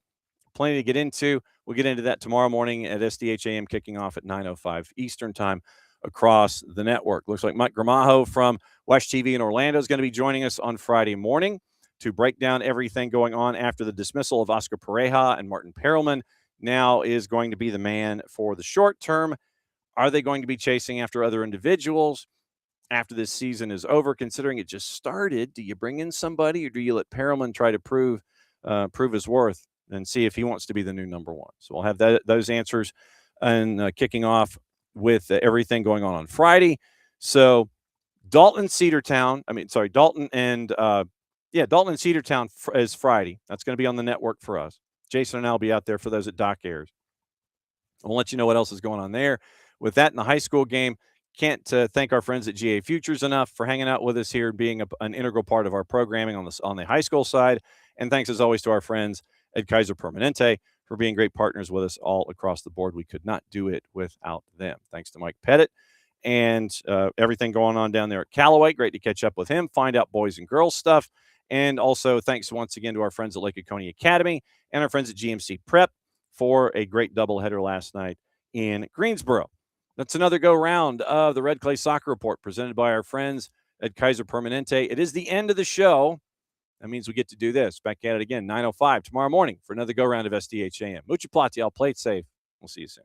Plenty to get into. We'll get into that tomorrow morning at SDH AM, kicking off at 9:05 Eastern time across the network. Looks like Mike Gramajo from Wesh TV in Orlando is going to be joining us on Friday morning to break down everything going on after the dismissal of Oscar Pareja, and Martin Perelman now is going to be the man for the short term. Are they going to be chasing after other individuals after this season is over? Considering it just started, do you bring in somebody, or do you let Perelman try to prove his worth and see if he wants to be the new number 1? So we'll have those answers, and kicking off with everything going on Friday. So Dalton and Cedartown is Friday. That's going to be on the network for us. Jason and I will be out there for those at Doc Airs. I'll let you know what else is going on there. With that in the high school game, can't thank our friends at GA Futures enough for hanging out with us here and being an integral part of our programming on the high school side. And thanks, as always, to our friends at Kaiser Permanente for being great partners with us all across the board. We could not do it without them. Thanks to Mike Petite and everything going on down there at Callaway. Great to catch up with him, find out boys and girls stuff. And also thanks once again to our friends at Lake Oconee Academy and our friends at GMC Prep for a great doubleheader last night in Greensboro. That's another go round of the Red Clay Soccer Report presented by our friends at Kaiser Permanente. It is the end of the show. That means we get to do this. Back at it again, 9:05 tomorrow morning for another go round of SDH AM. Mucha platial, play it safe. We'll see you soon.